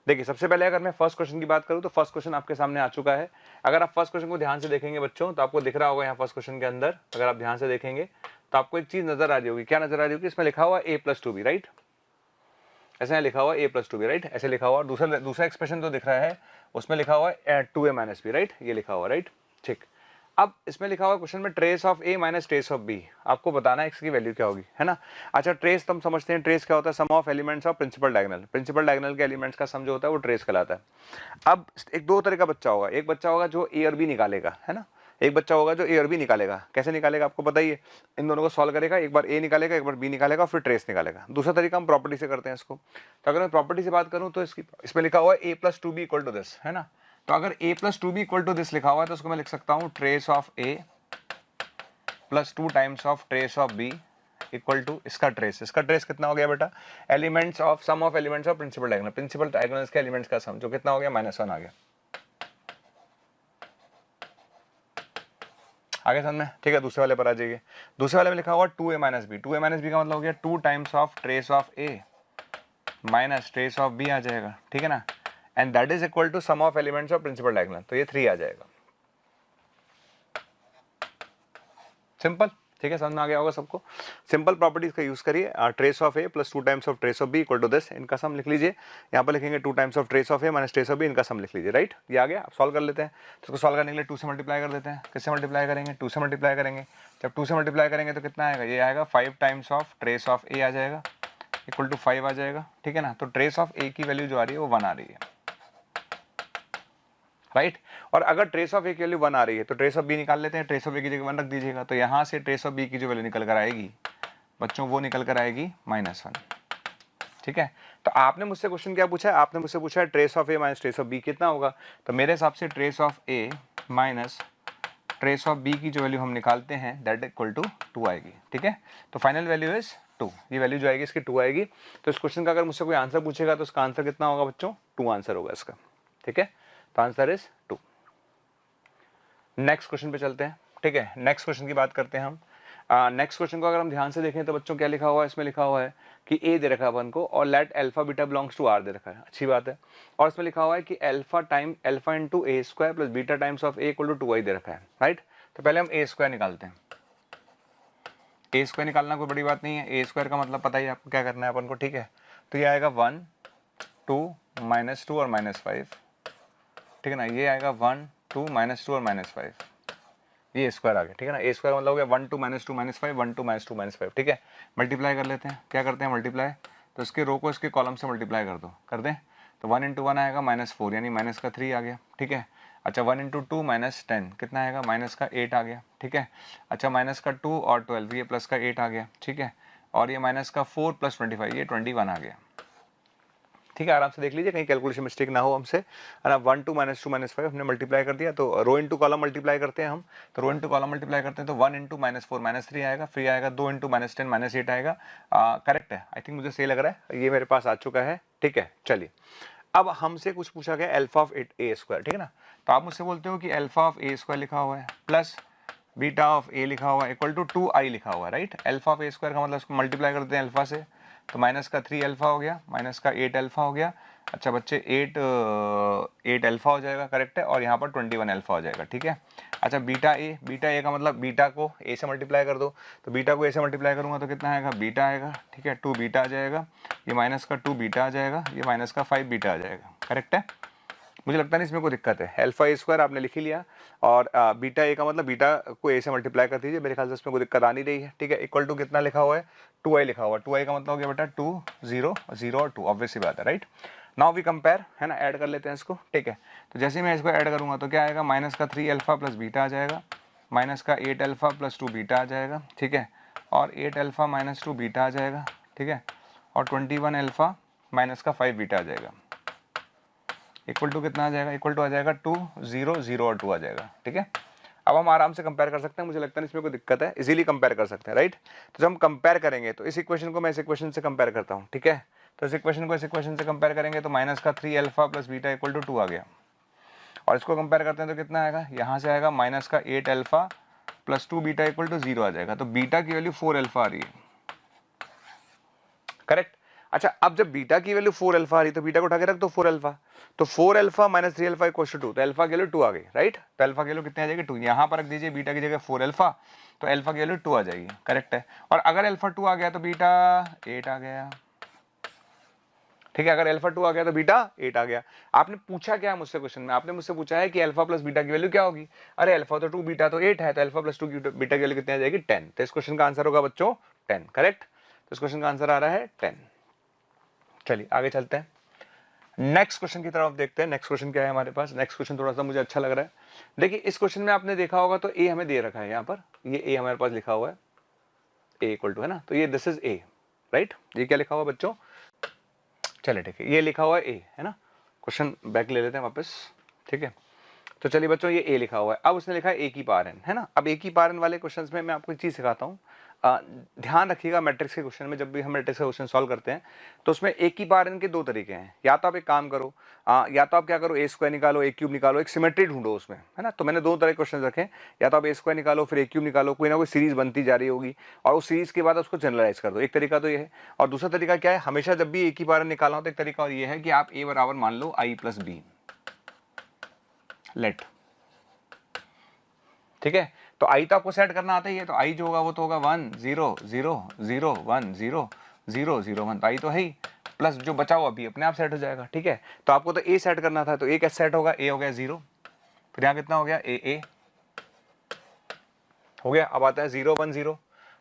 देखिए सबसे पहले अगर मैं फर्स्ट क्वेश्चन की बात करूं तो फर्स्ट क्वेश्चन आपके सामने आ चुका है। अगर आप फर्स्ट क्वेश्चन को ध्यान से देखेंगे बच्चों तो आपको दिख रहा होगा यहाँ फर्स्ट क्वेश्चन के अंदर, अगर आप ध्यान से देखेंगे तो आपको एक चीज नजर आ रही होगी। क्या नजर आ रही होगी? इसमें लिखा हुआ a+2b, राइट? ऐसे लिखा हुआ a+2b, राइट? ऐसे लिखा हुआ। और दूसरा एक्सप्रेशन तो दिख रहा है, उसमें लिखा हुआ है 2a-b, राइट? ये लिखा हुआ, राइट? ठीक। अब इसमें लिखा हुआ क्वेश्चन में trace of A minus trace of B, आपको बताना है इसकी वैल्यू क्या होगी, है ना। अच्छा, ट्रेस तुम समझते हैं, ट्रेस क्या होता है? Sum of elements of principal diagonal. Principal diagonal के एलिमेंट्स का सम जो होता है वो ट्रेस कहलाता है। अब एक दो तरह का बच्चा होगा, एक बच्चा होगा जो ए और बी निकालेगा, है ना। एक बच्चा होगा जो ए और बी निकालेगा। कैसे निकालेगा आपको पता ही है, इन दोनों को सॉल्व करेगा, एक बार ए निकालेगा, एक बार बी निकालेगा, फिर ट्रेस निकालेगा। दूसरा तरीका हम प्रॉपर्टी से करते हैं इसको। तो अगर मैं प्रॉपर्टी से बात करूं तो इसमें लिखा हुआ है a+2b इक्वल टू दिस, है ना। तो अगर a+2b इक्वल टू दिस लिखा हुआ है तो उसको मैं लिख सकता हूं trace of a plus 2 times of trace of B equal to इसका ट्रेस। इसका ट्रेस कितना हो गया बेटा? Elements of sum of elements of principal diagonal. Principal diagonals के एलिमेंट्स का सम जो कितना हो गया? -1 आ गया। आगे समझ में? ठीक है, दूसरे वाले पर आ जाइए। दूसरे वाले में लिखा हुआ 2a minus B. 2a minus B का मतलब हो गया 2 times of trace of a minus trace of b आ जाएगा, ठीक है ना। And that is equal to sum of elements of principal diagonal, तो ये 3 आ जाएगा। सिंपल, ठीक है, समझ में आ गया होगा सबको। सिंपल प्रॉपर्टीज का यूज करिए। Trace of A plus 2 times of trace of B equal to this, इनका सम लिख लीजिए। यहाँ पर लिखेंगे 2 times of trace of A minus trace of B, इनका सम लिख लीजिए, राइट? ये आ गया। अब सॉल्व कर लेते हैं। तो इसको सॉल्व करने के लिए 2 से मल्टीप्लाई कर देते हैं। किससे मल्टीप्लाई करेंगे? 2 से मल्टीप्लाई करेंगे। जब 2 से मल्टीप्लाई करेंगे तो कितना आएगा? ये आएगा 5 टाइम्स ऑफ ट्रेस ऑफ ए आ जाएगा इक्वल टू 5 आ जाएगा, ठीक है ना। तो ट्रेस ऑफ ए की वैल्यू जो आ रही है वो 1 आ रही है, राइट। और अगर ट्रेस ऑफ ए की वैल्यू 1 आ रही है तो ट्रेस ऑफ बी निकाल लेते हैं। ट्रेस ऑफ ए की जगह 1 रख दीजिएगा, तो यहाँ से ट्रेस ऑफ बी की जो वैल्यू निकल कर आएगी बच्चों वो निकल कर आएगी -1, ठीक है। तो आपने मुझसे क्वेश्चन क्या पूछा है? आपने मुझसे पूछा है trace of A minus trace of B कितना होगा। तो मेरे हिसाब से trace of A minus trace of B की जो वैल्यू हम निकालते हैं दैट इक्वल टू 2 आएगी, ठीक है। तो फाइनल वैल्यू इज 2, ये वैल्यू जो आएगी इसकी 2 आएगी। तो इस क्वेश्चन का अगर मुझसे कोई आंसर पूछेगा तो उसका आंसर कितना होगा बच्चों? 2 आंसर होगा इसका, ठीक है। तो आंसर इज 2। नेक्स्ट क्वेश्चन पे चलते हैं, ठीक है। नेक्स्ट क्वेश्चन की बात करते हैं हम। नेक्स्ट क्वेश्चन को अगर हम ध्यान से देखें तो बच्चों क्या लिखा हुआ है? इसमें लिखा हुआ है कि ए दे रखा है अपन को और let alpha beta belongs to R दे रखा है, अच्छी बात है। और इसमें लिखा हुआ है कि alpha into A square plus beta times of A equal to 2i दे रखा है, राइट। तो पहले हम ए स्क्वायर निकालते हैं। ए स्क्वायर निकालना कोई बड़ी बात नहीं है। ए स्क्वायर का मतलब पता ही आपको क्या करना है अपन को, ठीक है। तो ये आएगा 1 2 -2 और -5, ठीक है ना। ये आएगा 1 2 -2 और -5, ये स्क्वायर आ गया, ठीक है ना। ए स्क्वायर मतलब हो गया 1 2 -2 -5 1 2 -2 -5, ठीक है। मल्टीप्लाई कर लेते हैं। क्या करते हैं मल्टीप्लाई? तो इसके रो को इसके कॉलम से मल्टीप्लाई कर दो, कर दें। तो 1 × 1 आएगा -4 यानी माइनस का 3 आ गया, ठीक है। अच्छा 1 × 2 -10 कितना आएगा? माइनस का 8 आ गया, ठीक है। अच्छा माइनस का 2 और 12 ये प्लस का 8 आ गया, ठीक है। और ये माइनस का 4 + 25 ये 21 आ गया, ठीक है। आराम से देख लीजिए कहीं कैलकुलेशन मिस्टेक ना हो हमसे, है ना। 1 2 -2 -5 हमने मल्टीप्लाई कर दिया, तो रो इंटू कॉलम मल्टीप्लाई करते हैं हम। तो रो इंटू कॉलम मल्टीप्लाई करते हैं तो 1 × -4 -3 आएगा, फिर आएगा 2 × -10 -8 आएगा। करेक्ट है, आई थिंक मुझे सही लग रहा है, ये मेरे पास आ चुका है, ठीक है। चलिए अब हमसे कुछ पूछा गया अल्फा ऑफ ए स्क्वायर, ठीक है ना। तो आप मुझसे बोलते हो कि अल्फा ऑफ ए स्क्वायर लिखा हुआ है प्लस बीटा ऑफ ए लिखा हुआ है इक्वल टू 2i लिखा हुआ है, right. Alpha of A square का मतलब इसको मल्टीप्लाई करते हैं अल्फा से, तो माइनस का 3 अल्फा हो गया, माइनस का 8 अल्फा हो गया। अच्छा बच्चे 8 अल्फा हो जाएगा, करेक्ट है। और यहाँ पर 21 अल्फा हो जाएगा, ठीक है। अच्छा बीटा ए का मतलब बीटा को ए से मल्टीप्लाई कर दो, तो बीटा को ए से मल्टीप्लाई करूंगा तो कितना आएगा? बीटा आएगा, ठीक है। 2 बीटा आ जाएगा, ये माइनस का 2 बीटा आ जाएगा, ये माइनस का 5 बीटा आ जाएगा, करेक्ट है। मुझे लगता नहीं इसमें कोई दिक्कत है। अल्फा ए स्क्वायर आपने लिख ही लिया और बीटा ए का मतलब बीटा को ए से मल्टीप्लाई कर दीजिए, मेरे ख्याल से इसमें कोई दिक्कत आ नहीं रही है, ठीक है। इक्वल टू कितना लिखा हुआ है? 2i लिखा हुआ है। 2i का मतलब हो गया बेटा 2 0 0 और 2, ऑब्वियस सी बात है, राइट। नाउ वी कंपेयर, है ना, ऐड कर लेते हैं इसको, ठीक है। तो जैसे मैं इसको ऐड करूंगा तो क्या आएगा? माइनस का 3 अल्फा प्लस बीटा आ जाएगा, माइनस का 8 अल्फा प्लस 2 बीटा आ जाएगा, ठीक है। और 8 अल्फा माइनस 2 बीटा आ जाएगा, ठीक है। और 21 अल्फा माइनस का 5 बीटा आ जाएगा, इक्वल टू कितना आ जाएगा? इक्वल टू आ जाएगा 2 0 0 और 2 आ जाएगा, ठीक है। अब हम आराम से कंपेयर कर सकते हैं, मुझे लगता है इसमें कोई दिक्कत है, इजीली कंपेयर कर सकते हैं, राइट। तो जब हम कंपेयर करेंगे तो इस इक्वेशन को मैं इस इक्वेशन से कंपेयर करता हूँ, ठीक है। तो इस इक्वेशन को इस इक्वेशन से कंपेयर करेंगे तो माइनस का 3 alpha plus beta equal to 2 आ गया। और इसको कंपेयर करते हैं तो कितना आएगा? यहाँ से आएगा माइनस का 8 alpha plus 2 beta equal to 0 आ जाएगा। तो बीटा की वैल्यू 4 अल्फा आ रही है, करेक्ट। अच्छा, अब जब बीटा की वैल्यू 4 अल्फा आ रही तो बीटा को उठा के रख दो 4 अल्फा, तो 4 alpha minus 3 alpha equal to 2, तो अल्फा की वैल्यू 2 आ गई, राइट। तो अल्फा की वैल्यू कितने आ जाएगी 2, यहां पर रख दीजिए बीटा की जगह 4 अल्फा, तो अल्फा की वैल्यू 2 आ जाएगी, करेक्ट है। और अगर अल्फा 2 आ गया तो बीटा 8 आ गया, ठीक है। अगर अल्फा 2 आ गया तो बीटा 8 आ गया। आपने पूछा क्या मुझसे क्वेश्चन में, आपने मुझसे पूछा है कि अल्फा प्लस बीटा की वैल्यू क्या होगी। अरे अल्फा तो 2 बीटा तो 8 है, तो अल्फा प्लस 2 की बीटा की वैल्यू कितनी आ जाएगी 10। तो इस क्वेश्चन का आंसर होगा बच्चों 10, करेक्ट। तो इस क्वेश्चन का आंसर आ रहा है 10। चलिए आगे चलते हैं, नेक्स्ट क्वेश्चन की तरफ देखते हैं। नेक्स्ट क्वेश्चन क्या है हमारे पास। नेक्स्ट क्वेश्चन थोड़ा सा मुझे अच्छा लग रहा है। देखिए इस क्वेश्चन में आपने देखा होगा तो ए हमें दे रखा है, यहाँ पर ये ए हमारे पास लिखा हुआ है, ए इक्वल टू है ना, तो ये दिस इज ए, राइट। ये क्या लिखा हुआ बच्चों, चलिए ठीक है, ये लिखा हुआ है ए, है ना। क्वेश्चन बैक ले लेते हैं वापस, ठीक है। तो चलिए बच्चों ये ए लिखा हुआ है, अब उसने लिखा है ए की पावर एन, है ना। अब ए की पावर एन वाले क्वेश्चंस में मैं आपको एक चीज़ सिखाता हूँ, ध्यान रखिएगा। मैट्रिक्स के क्वेश्चन में जब भी हम मैट्रिक्स का क्वेश्चन सॉल्व करते हैं तो उसमें ए की पावर एन के दो तरीके हैं। या तो आप एक काम करो, या तो आप क्या करो, ए स्क्वायर निकालो, ए क्यूब निकालो, एक सिमेट्री ढूंढो उसमें, है ना। तो मैंने दो तरह के क्वेश्चन रखे, या तो आप ए स्क्वायर निकालो फिर ए क्यूब निकालो, कोई ना कोई सीरीज बनती जा रही होगी और उस सीरीज के बाद उसको जनरलाइज कर दो, एक तरीका तो ये है। और दूसरा तरीका क्या है, हमेशा जब भी ए की पावर एन निकालना हो तो एक तरीका और ये है कि आप ए बराबर मान लो आई प्लस बी, लेट, ठीक है। तो आई तो आपको सेट करना आता ही है, तो आई जो होगा वो तो होगा 1 0 0 0 1 0 0 0 1, तो आई तो है ही, प्लस जो बचा हुआ अभी अपने आप सेट हो जाएगा, ठीक है। तो आपको तो ए सेट करना था, तो ए कैसे सेट होगा, ए हो गया 0, फिर यहाँ कितना हो गया ए हो गया। अब आता है 0 1 0,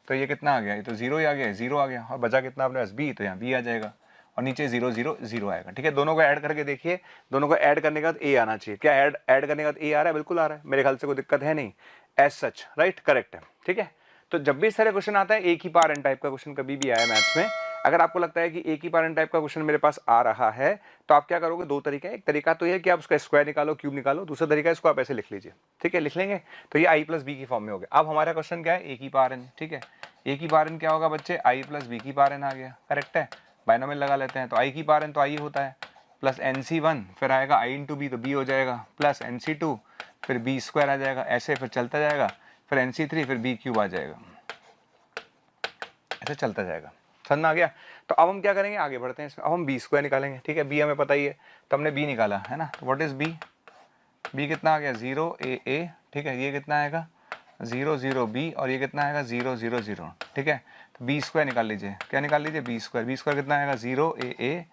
तो ये कितना आ गया, ये तो 0 ही आ गया, 0 आ गया, और बचा कितना अपने पास बी, तो यहाँ बी आ जाएगा, और नीचे 0 0 0 आएगा, ठीक है। दोनों को ऐड करके देखिए, दोनों को ऐड करने के बाद ए आना चाहिए। क्या ऐड करने के बाद ए आ रहा है, बिल्कुल आ रहा है, मेरे ख्याल से कोई दिक्कत है नहीं एज सच, राइट, करेक्ट है, ठीक है। तो जब भी इस तरह क्वेश्चन आता है, ए की पावर एन टाइप का क्वेश्चन कभी भी आया मैथ्स में, अगर आपको लगता है कि ए की पावर एन टाइप का क्वेश्चन मेरे पास आ रहा है, तो आप क्या करोगे, दो तरीके हैं। एक तरीका तो ये है कि आप उसका स्क्वायर निकालो, क्यूब निकालो, दूसरा तरीका है इसको आप ऐसे लिख लीजिए, ठीक है, लिख लेंगे। तो ये आई प्लस बी की फॉर्म में हो गया। अब हमारा क्वेश्चन क्या है, ए की पावर एन, ठीक है। ए की पावर एन क्या होगा बच्चे, आई प्लस बी की पावर एन आ गया, करेक्ट है। बाइनोमियल लगा लेते हैं, तो आई की पावर एन तो आई होता है, प्लस एन सी वन, फिर आएगा आई इंटू बी, तो बी हो जाएगा, प्लस एन सी टू, फिर बी स्क्वायर आ जाएगा, ऐसे फिर चलता जाएगा, फिर एन सी थ्री, फिर बी क्यूब आ जाएगा, ऐसे चलता जाएगा। समझ में आ गया। तो अब हम क्या करेंगे, आगे बढ़ते हैं इसमें। अब हम बी स्क्वायर निकालेंगे, ठीक है। बी हमें पता ही है, तो हमने बी निकाला, है ना। तो व्हाट इज बी, बी कितना आ गया 0 ए, ठीक है। ये कितना आएगा 0 0 बी, और ये कितना आएगा 0 0 0, ठीक है। तो बी स्क्वायर निकाल लीजिए, क्या निकाल लीजिए, बी स्क्वायर कितना आएगा 0 ए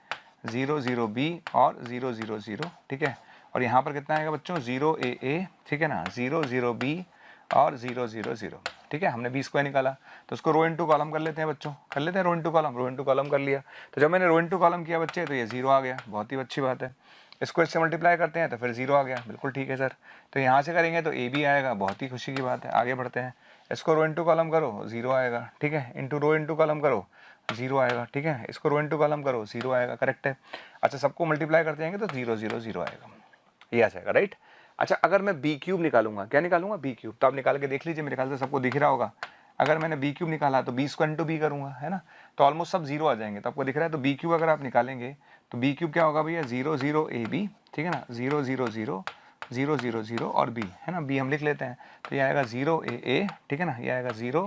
0 0 बी और 0 0 0, ठीक है। और यहाँ पर कितना आएगा बच्चों 0 ए, ठीक है ना, 0 0 बी और 0 0 0, ठीक है। हमने बी स्क्वायर निकाला, तो उसको रो इंटू कॉलम कर लेते हैं बच्चों, कर लेते हैं रो इंटू कॉलम कर लिया। तो जब मैंने रो इंटू कॉलम किया बच्चे, तो ये 0 आ गया, बहुत ही अच्छी बात है। इसको इससे मल्टीप्लाई करते हैं तो फिर 0 आ गया, बिल्कुल ठीक है सर। तो यहाँ से करेंगे तो ए भी आएगा, बहुत ही खुशी की बात है। आगे बढ़ते हैं, इसको रो इंटू कॉलम करो 0 आएगा, ठीक है। इंटू रो इंटू कॉलम करो 0 आएगा, ठीक है। इसको रो इंटू कॉलम करो 0 आएगा, करेक्ट है। अच्छा, सबको मल्टीप्लाई करते जाएंगे तो 0 0 0 आएगा, ये आ जाएगा, राइट। अच्छा, अगर मैं बी क्यूब निकालूंगा, क्या निकालूंगा, बी क्यूब, तो आप निकाल के देख लीजिए, मेरे ख्याल से सबको दिख रहा होगा। अगर मैंने बी क्यूब निकाला तो बी स्क्वायर इंटू बी करूंगा, है ना, तो ऑलमोस्ट सब 0 आ जाएंगे, तो आपको दिख रहा है। तो बी क्यूब अगर आप निकालेंगे तो बी क्यूब क्या होगा भैया 0 0 ए बी, ठीक है ना, 0 0 0 0 0 0 और बी, है ना, बी हम लिख लेते हैं। तो ये आएगा 0 ए, ठीक है ना, ये आएगा 0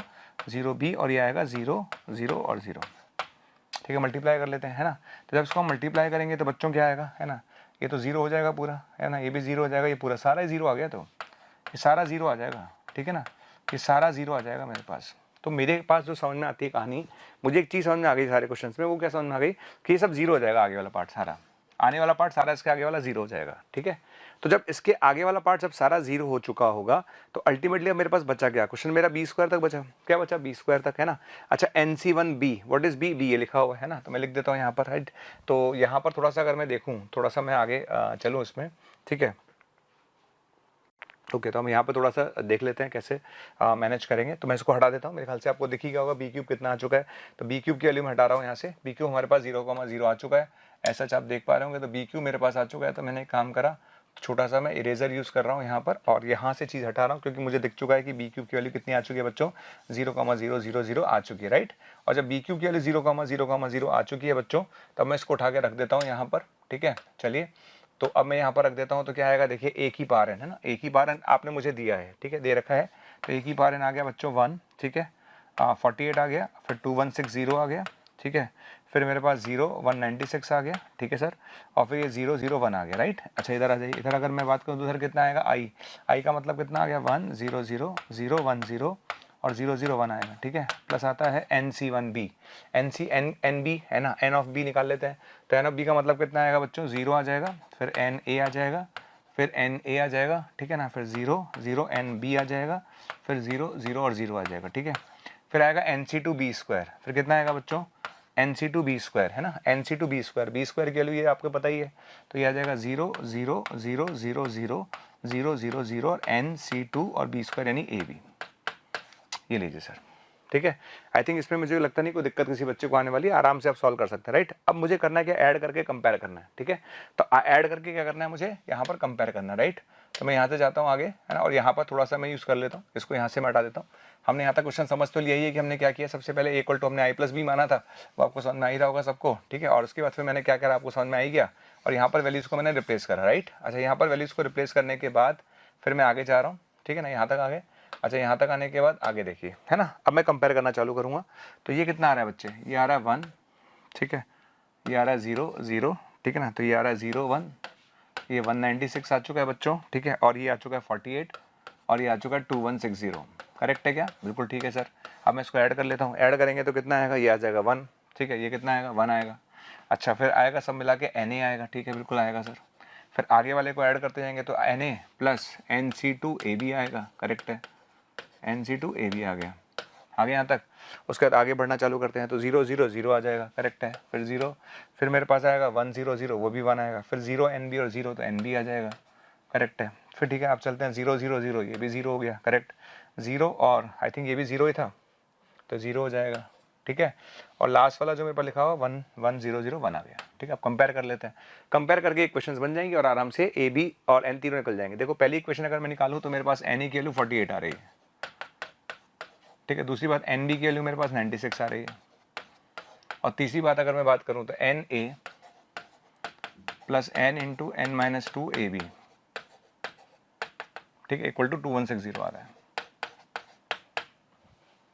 0 बी, और ये आएगा 0 0 और 0, ठीक है। मल्टीप्लाई कर लेते हैं, है ना। तो जब इसको हम मल्टीप्लाई करेंगे तो बच्चों क्या आएगा, है ना, ये तो 0 हो जाएगा पूरा, है ना, ये भी 0 हो जाएगा, ये पूरा सारा ही 0 आ गया, तो ये सारा 0 आ जाएगा, ठीक है ना, ये सारा 0 आ जाएगा मेरे पास। तो मेरे पास जो समझ में आती है कहानी, मुझे एक चीज़ समझ में आ गई सारे क्वेश्चंस में, वो क्या समझ में आ गई कि ये सब 0 हो जाएगा, आगे वाला पार्ट सारा, आने वाला पार्ट सारा इसके आगे वाला 0 हो जाएगा, ठीक है। तो जब इसके आगे वाला पार्ट जब सारा 0 हो चुका होगा तो अल्टीमेटली अब मेरे पास बचा क्या, क्वेश्चन मेरा बी स्क्वायर तक बचा, क्या बचा, बी स्क्वायर तक, है ना। अच्छा, N C one B, what is B, B ये लिखा हुआ है ना, तो मैं लिख देता हूँ यहाँ पर, राइट। तो यहाँ पर थोड़ा सा अगर मैं देखूँ, थोड़ा सा मैं आगे चलूँ इसमें, ठीक है। ओके, तो हम यहाँ पर थोड़ा सा देख लेते हैं कैसे मैनेज करेंगे। तो मैं इसको हटा देता हूँ, मेरे ख्याल से आपको दिख ही गया होगा बी क्यूब कितना आ चुका है। तो बी क्यूब की वैल्यू मैं हटा रहा हूँ यहाँ से, बी क्यूब हमारे पास 0,0 आ चुका है, ऐसा आप देख पा रहे होंगे। तो बी क्यूब मेरे पास आ चुका है, तो मैंने एक काम करा, छोटा सा मैं इरेजर यूज़ कर रहा हूँ यहाँ पर, और यहाँ से चीज़ हटा रहा हूँ, क्योंकि मुझे दिख चुका है कि बी क्यूब की वैल्यू कितनी आ चुकी है बच्चों, 0,000 आ चुकी है, राइट। और जब बी क्यूब की वैल्यू 0,0,0 आ चुकी है बच्चों, तब मैं इसको उठा के रख देता हूँ यहाँ पर, ठीक है। चलिए, तो अब मैं यहाँ पर रख देता हूँ, तो क्या आएगा देखिए, एक ही पावर एन, है ना, एक ही पावर एन आपने मुझे दिया है, ठीक है, दे रखा है। तो एक ही पावर एन आ गया बच्चों 1, ठीक है, 48 आ गया, फिर 2160 आ गया, ठीक है, फिर मेरे पास 0 196 आ गया, ठीक है सर, और फिर ये 0 0 1 आ गया, राइट। अच्छा इधर आ जाइए, इधर अगर मैं बात करूँ तो इधर कितना आएगा आई का मतलब कितना आ गया 1 0 0 0 1 0 और 0 0 1 आएगा, ठीक है। प्लस आता है NC1B, NB है ना, N ऑफ B निकाल लेते हैं, तो N ऑफ B का मतलब कितना आएगा बच्चों 0 आ जाएगा, फिर NA आ जाएगा, फिर NA आ जाएगा, ठीक है ना, फिर 0 0 NB आ जाएगा, फिर 0 0 और 0 आ जाएगा, ठीक है। फिर आएगा NC2B स्क्वायर, फिर कितना आएगा बच्चों NC2B स्क्वायर, है ना, NC2B स्क्वायर, बी स्क्वायर की वैल्यू ये आपको पता ही है, तो ये आ जाएगा 0 0 0 0 0 0 0 0 और NC2 और B स्क्वायर यानी AB, ये लीजिए सर, ठीक है। आई थिंक इसमें मुझे लगता नहीं कोई दिक्कत किसी बच्चे को आने वाली है, आराम से आप सॉल्व कर सकते हैं, राइट। अब मुझे करना है क्या, ऐड करके कंपेयर करना है, ठीक है। तो ऐड करके क्या करना है मुझे, यहाँ पर कंपेयर करना है, राइट। तो मैं यहाँ से जाता हूँ आगे, है ना, और यहाँ पर थोड़ा सा मैं यूज़ कर लेता हूँ, इसको यहाँ से मैं हटा देता हूँ। हमने यहाँ तक क्वेश्चन समझ तो लिया ही है कि हमने क्या किया, सबसे पहले इक्वल टू हमने I+B माना था, वो आपको समझ में आ ही रहा होगा सबको, ठीक है। और उसके बाद फिर मैंने क्या करा आपको समझ में आ ही गया, और यहाँ पर वैल्यूज़ को मैंने रिप्लेस करा, राइट। अच्छा यहाँ पर वैल्यूज़ को रिप्लेस करने के बाद फिर मैं आगे जा रहा हूँ, ठीक है ना, यहाँ तक आ गए। अच्छा यहाँ तक आने के बाद आगे देखिए, है ना, अब मैं कंपेयर करना चालू करूँगा। तो ये कितना आ रहा है बच्चे, ये आ रहा है 1, ठीक है, ये आ रहा है 0 0, ठीक है ना, तो ये आ रहा है 0 1, ये 196 आ चुका है बच्चों, ठीक है, और ये आ चुका है 48 और ये आ चुका है 2160, करेक्ट है क्या, बिल्कुल ठीक है सर। अब मैं इसको ऐड कर लेता हूँ, ऐड करेंगे तो कितना आएगा, ये आ जाएगा 1, ठीक है, ये कितना आएगा 1 आएगा। अच्छा फिर आएगा सब मिला के NA आएगा, ठीक है, बिल्कुल आएगा सर। फिर आगे वाले को ऐड करते जाएंगे तो NA प्लस NC2AB आएगा, करेक्ट है, NC2AB आ गया यहाँ तक। उसके बाद आगे बढ़ना चालू करते हैं तो 0 0 0 आ जाएगा, करेक्ट है, फिर 0, फिर मेरे पास आएगा 1 0 0, वो भी 1 आएगा, फिर 0 NB और 0 तो NB आ जाएगा, करेक्ट है। फिर ठीक है आप चलते हैं 0 0 0, ये भी 0 हो गया, करेक्ट, 0 और आई थिंक ये भी 0 ही था तो 0 हो जाएगा, ठीक है। और लास्ट वाला जो मेरे पास लिखा हुआ 1 1 0 0 1 आ गया, ठीक है। अब कंपेयर कर लेते हैं, कंपेयर करके इक्वेशंस बन जाएंगे और आराम से AB और N तीनों निकल जाएंगे। देखो पहली इक्वेशन अगर मैं निकालूँ तो मेरे पास NA की वैल्यू 48 आ रही है, ठीक है। दूसरी बात NB की वैल्यू मेरे पास 96 आ रही है, और तीसरी बात अगर मैं बात करूं तो NA plus N into N minus 2 AB, ठीक है, इक्वल टू 2160 आ रहा है,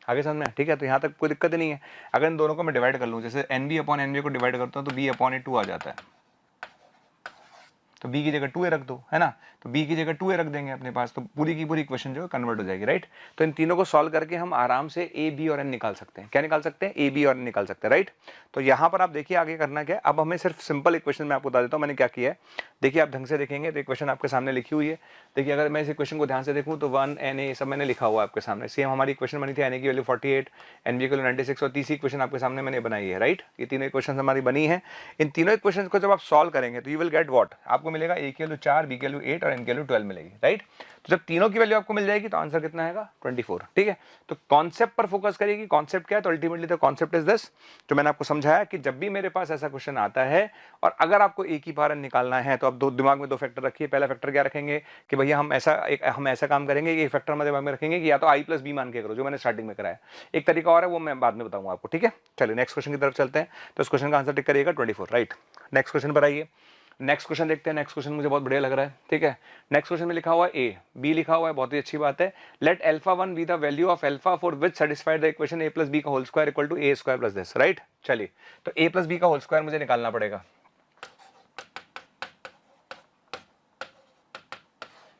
आगे समझ में, ठीक है। तो यहाँ तक कोई दिक्कत नहीं है। अगर इन दोनों को मैं डिवाइड कर लूँ, जैसे NB अपॉन NB को डिवाइड करता हूँ तो B अपॉन A 2 आ जाता है, तो B की जगह 2A रख दो, है ना, तो B की जगह 2A रख देंगे अपने पास, तो पूरी की पूरी इक्वेशन जो है कन्वर्ट हो जाएगी, राइट। तो इन तीनों को सॉल्व करके हम आराम से A B और N निकाल सकते हैं, क्या निकाल सकते हैं, A B और N निकाल सकते हैं, राइट। तो यहाँ पर आप देखिए आगे करना क्या है, अब हमें सिर्फ सिंपल इक्वेशन में आपको बता देता हूँ मैंने क्या किया है। देखिए आप ढंग से देखेंगे तो इक्वेशन आपके सामने लिखी हुई है। देखिए अगर मैं इस इक्वेशन को ध्यान से देखूँ तो 1 NA सब मैंने लिखा हुआ है आपके सामने, सेम हमारी इक्वेशन बनी थी, NA की वैल्यू 48, NB की वैल्यू 96 और तीसरी इक्वेशन आपके सामने मैंने बनाई है, राइट। ये तीनों इक्वेशन हमारी बनी है। इन तीनों इक्वेशन को जब आप सॉल्व करेंगे तो यू विल गेट व्हाट, आपको मिलेगा A की वैल्यू 4, B की वैल्यू 8 और N की वैल्यू 12 मिलेगी, राइट। तो जब तीनों की वैल्यू आपको मिल जाएगी तो आंसर कितना आएगा 24, ठीक है। तो कॉन्सेप्ट पर फोकस करिएगी, कॉन्सेप्ट क्या है, तो ultimately the concept is this, जो मैंने आपको समझाया कि जब भी मेरे पास ऐसा क्वेश्चन आता है और अगर आपको A की पावर N निकालना है तो आप दिमाग में दो फैक्टर रखिए। पहला फैक्टर क्या रखेंगे कि भैया हम ऐसा काम करेंगे कि फैक्टर हमारे दिमाग में रखेंगे कि या तो I+B मान के करो, जो मैंने स्टार्टिंग में कराया। एक तरीका और है वो मैं बाद में बताऊंगा आपको, ठीक है। चलिए नेक्स्ट क्वेश्चन की तरफ चलते हैं। तो इस क्वेश्चन का आंसर टिक करिएगा 24, राइट। नेक्स्ट क्वेश्चन पर आइए, नेक्स्ट क्वेश्चन देखते हैं। नेक्स्ट क्वेश्चन मुझे बहुत बढ़िया लग रहा है, ठीक है। नेक्स्ट क्वेश्चन में लिखा हुआ है A, B लिखा हुआ है, बहुत ही अच्छी बात है। Let α1 be the value of alpha for which satisfied the equation A plus B का whole square equal to A square plus this, right. चलिए तो A प्लस बी का होल स्क्वायर मुझे निकालना पड़ेगा।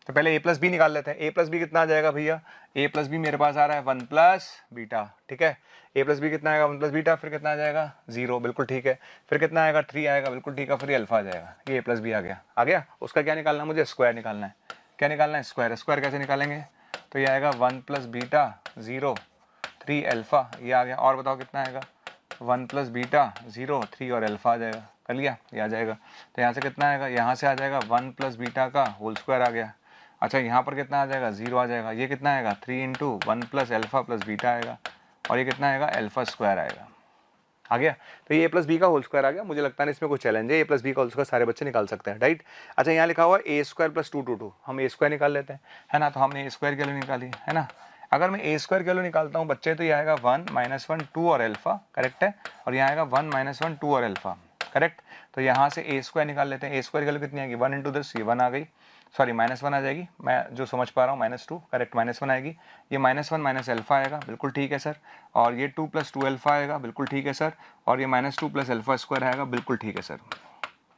तो पहले A प्लस बी निकाल लेते हैं। A प्लस बी कितना आ जाएगा भैया, A प्लस बी मेरे पास आ रहा है 1 प्लस बीटा, ठीक है। A प्लस बी कितना आएगा 1 प्लस बीटा, फिर कितना आ जाएगा 0, बिल्कुल ठीक है। फिर कितना आएगा 3 आएगा, बिल्कुल ठीक है। फिर अल्फा आ जाएगा, ये A प्लस बी आ गया। उसका क्या निकालना है मुझे, स्क्वायर निकालना है। क्या निकालना है, स्क्वायर। स्क्वायर कैसे निकालेंगे, तो ये आएगा 1 प्लस बीटा 0 3 अल्फा, ये आ गया। और बताओ कितना आएगा, 1 प्लस बीटा 0 3 और अल्फा आ जाएगा, कर लिया, ये आ जाएगा। तो यहाँ से कितना आएगा, यहाँ से आ जाएगा 1 प्लस बीटा का होल स्क्वायर आ गया। अच्छा यहाँ पर कितना आ जाएगा, 0 आ जाएगा। ये कितना आएगा 3 into 1 plus alpha plus beta आएगा, और ये कितना आएगा अल्फा स्क्वायर आएगा, आ गया। तो ये A प्लस बी का होल स्क्वायर आ गया। मुझे लगता है इसमें कोई चैलेंज है, A प्लस बी का होल स्क्वायर सारे बच्चे निकाल सकते हैं, राइट। अच्छा यहाँ लिखा हुआ है A स्क्वायर प्लस 2 2 2, हम A स्क्वायर निकाल लेते हैं, है ना। तो हमने A स्क्वायर की वैल्यू निकाली, है ना। अगर मैं A स्क्वायर की वैल्यू निकालता हूँ बच्चे तो ये आएगा 1 - 1 2 और अल्फा, करेक्ट है। और यहाँ आएगा 1 - 1 2 और अल्फा, करेक्ट। तो यहाँ से ए स्क्वायर निकाल लेते हैं, ए स्क्वायर की वैल्यू कितनी आएगी 1 इंटू दिस, ये 1 आ गई, सॉरी -1 आ जाएगी, मैं जो समझ पा रहा हूँ -2, करेक्ट -1 आएगी, ये -1 माइनस अल्फा आएगा, बिल्कुल ठीक है सर, और ये 2 + 2 अल्फा आएगा, बिल्कुल ठीक है सर, और ये -2 + अल्फा स्क्वायर आएगा, बिल्कुल ठीक है सर।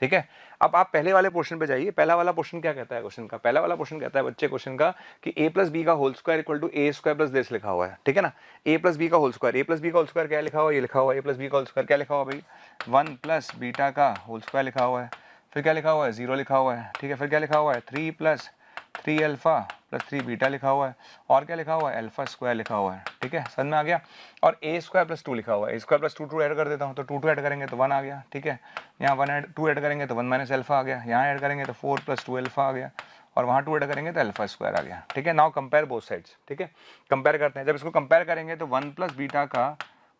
ठीक है, अब आप पहले वाले पोर्शन पे जाइए। पहला वाला पोर्शन क्या कहता है क्वेश्चन का? पहला वाला पोर्शन कहता है बच्चे क्वेश्चन का कि a + b का whole square equal to a square plus this लिखा हुआ है, ठीक है ना। a + b का होल स्क्वायर, a + b का होल स्क्वायर क्या लिखा हुआ है? ये लिखा हुआ है a + b का होल स्क्वायर क्या लिखा हुआ है भाई? 1 + बीटा का होल स्क्वायर लिखा हुआ है, फिर क्या लिखा हुआ है? 0 लिखा हुआ है, ठीक है, फिर क्या लिखा हुआ है? 3 + 3 अल्फा प्लस 3 बीटा लिखा हुआ है, और क्या लिखा हुआ है? अल्फा स्क्वायर लिखा हुआ है, ठीक है, समझ में आ गया। और a स्क्वायर प्लस 2 लिखा हुआ है, a स्क्वायर प्लस 2 ऐड कर देता हूँ, तो 2 ऐड करेंगे तो 1 आ गया, ठीक है, यहाँ 2 ऐड करेंगे तो 1 माइनस अल्फा आ गया, यहाँ ऐड करेंगे तो 4 + 2 अल्फा आ गया, और वहाँ 2 ऐड करेंगे तो अल्फा स्क्वायर आ गया, ठीक है। नाउ कंपेयर बोथ साइड्स, ठीक है, कंपेयर करते हैं। जब इसको कंपेयर करेंगे तो 1 + बीटा का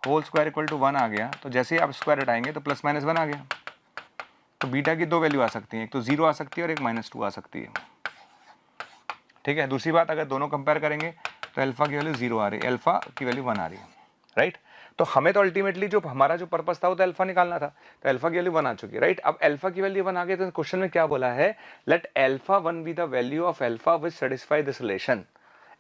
होल स्क्वायर इक्वल टू 1 आ गया, तो जैसे ही आप स्क्वायर हटाएंगे तो +-1 आ गया। तो बीटा की 2 वैल्यू आ सकती हैं, एक तो 0 आ सकती है और एक -2 आ सकती है, ठीक है। दूसरी बात, अगर दोनों कंपेयर करेंगे तो अल्फा की वैल्यू 0 आ रही है, अल्फा की वैल्यू 1 आ रही है, राइट। तो हमें तो अल्टीमेटली जो हमारा जो पर्पस था वो तो अल्फा निकालना था, तो अल्फा की वैल्यू 1 आ चुकी है, राइट। अब अल्फा की वैल्यू 1 आ गई, तो क्वेश्चन में क्या बोला है? Let alpha 1 B the value of alpha which satisfy this relation.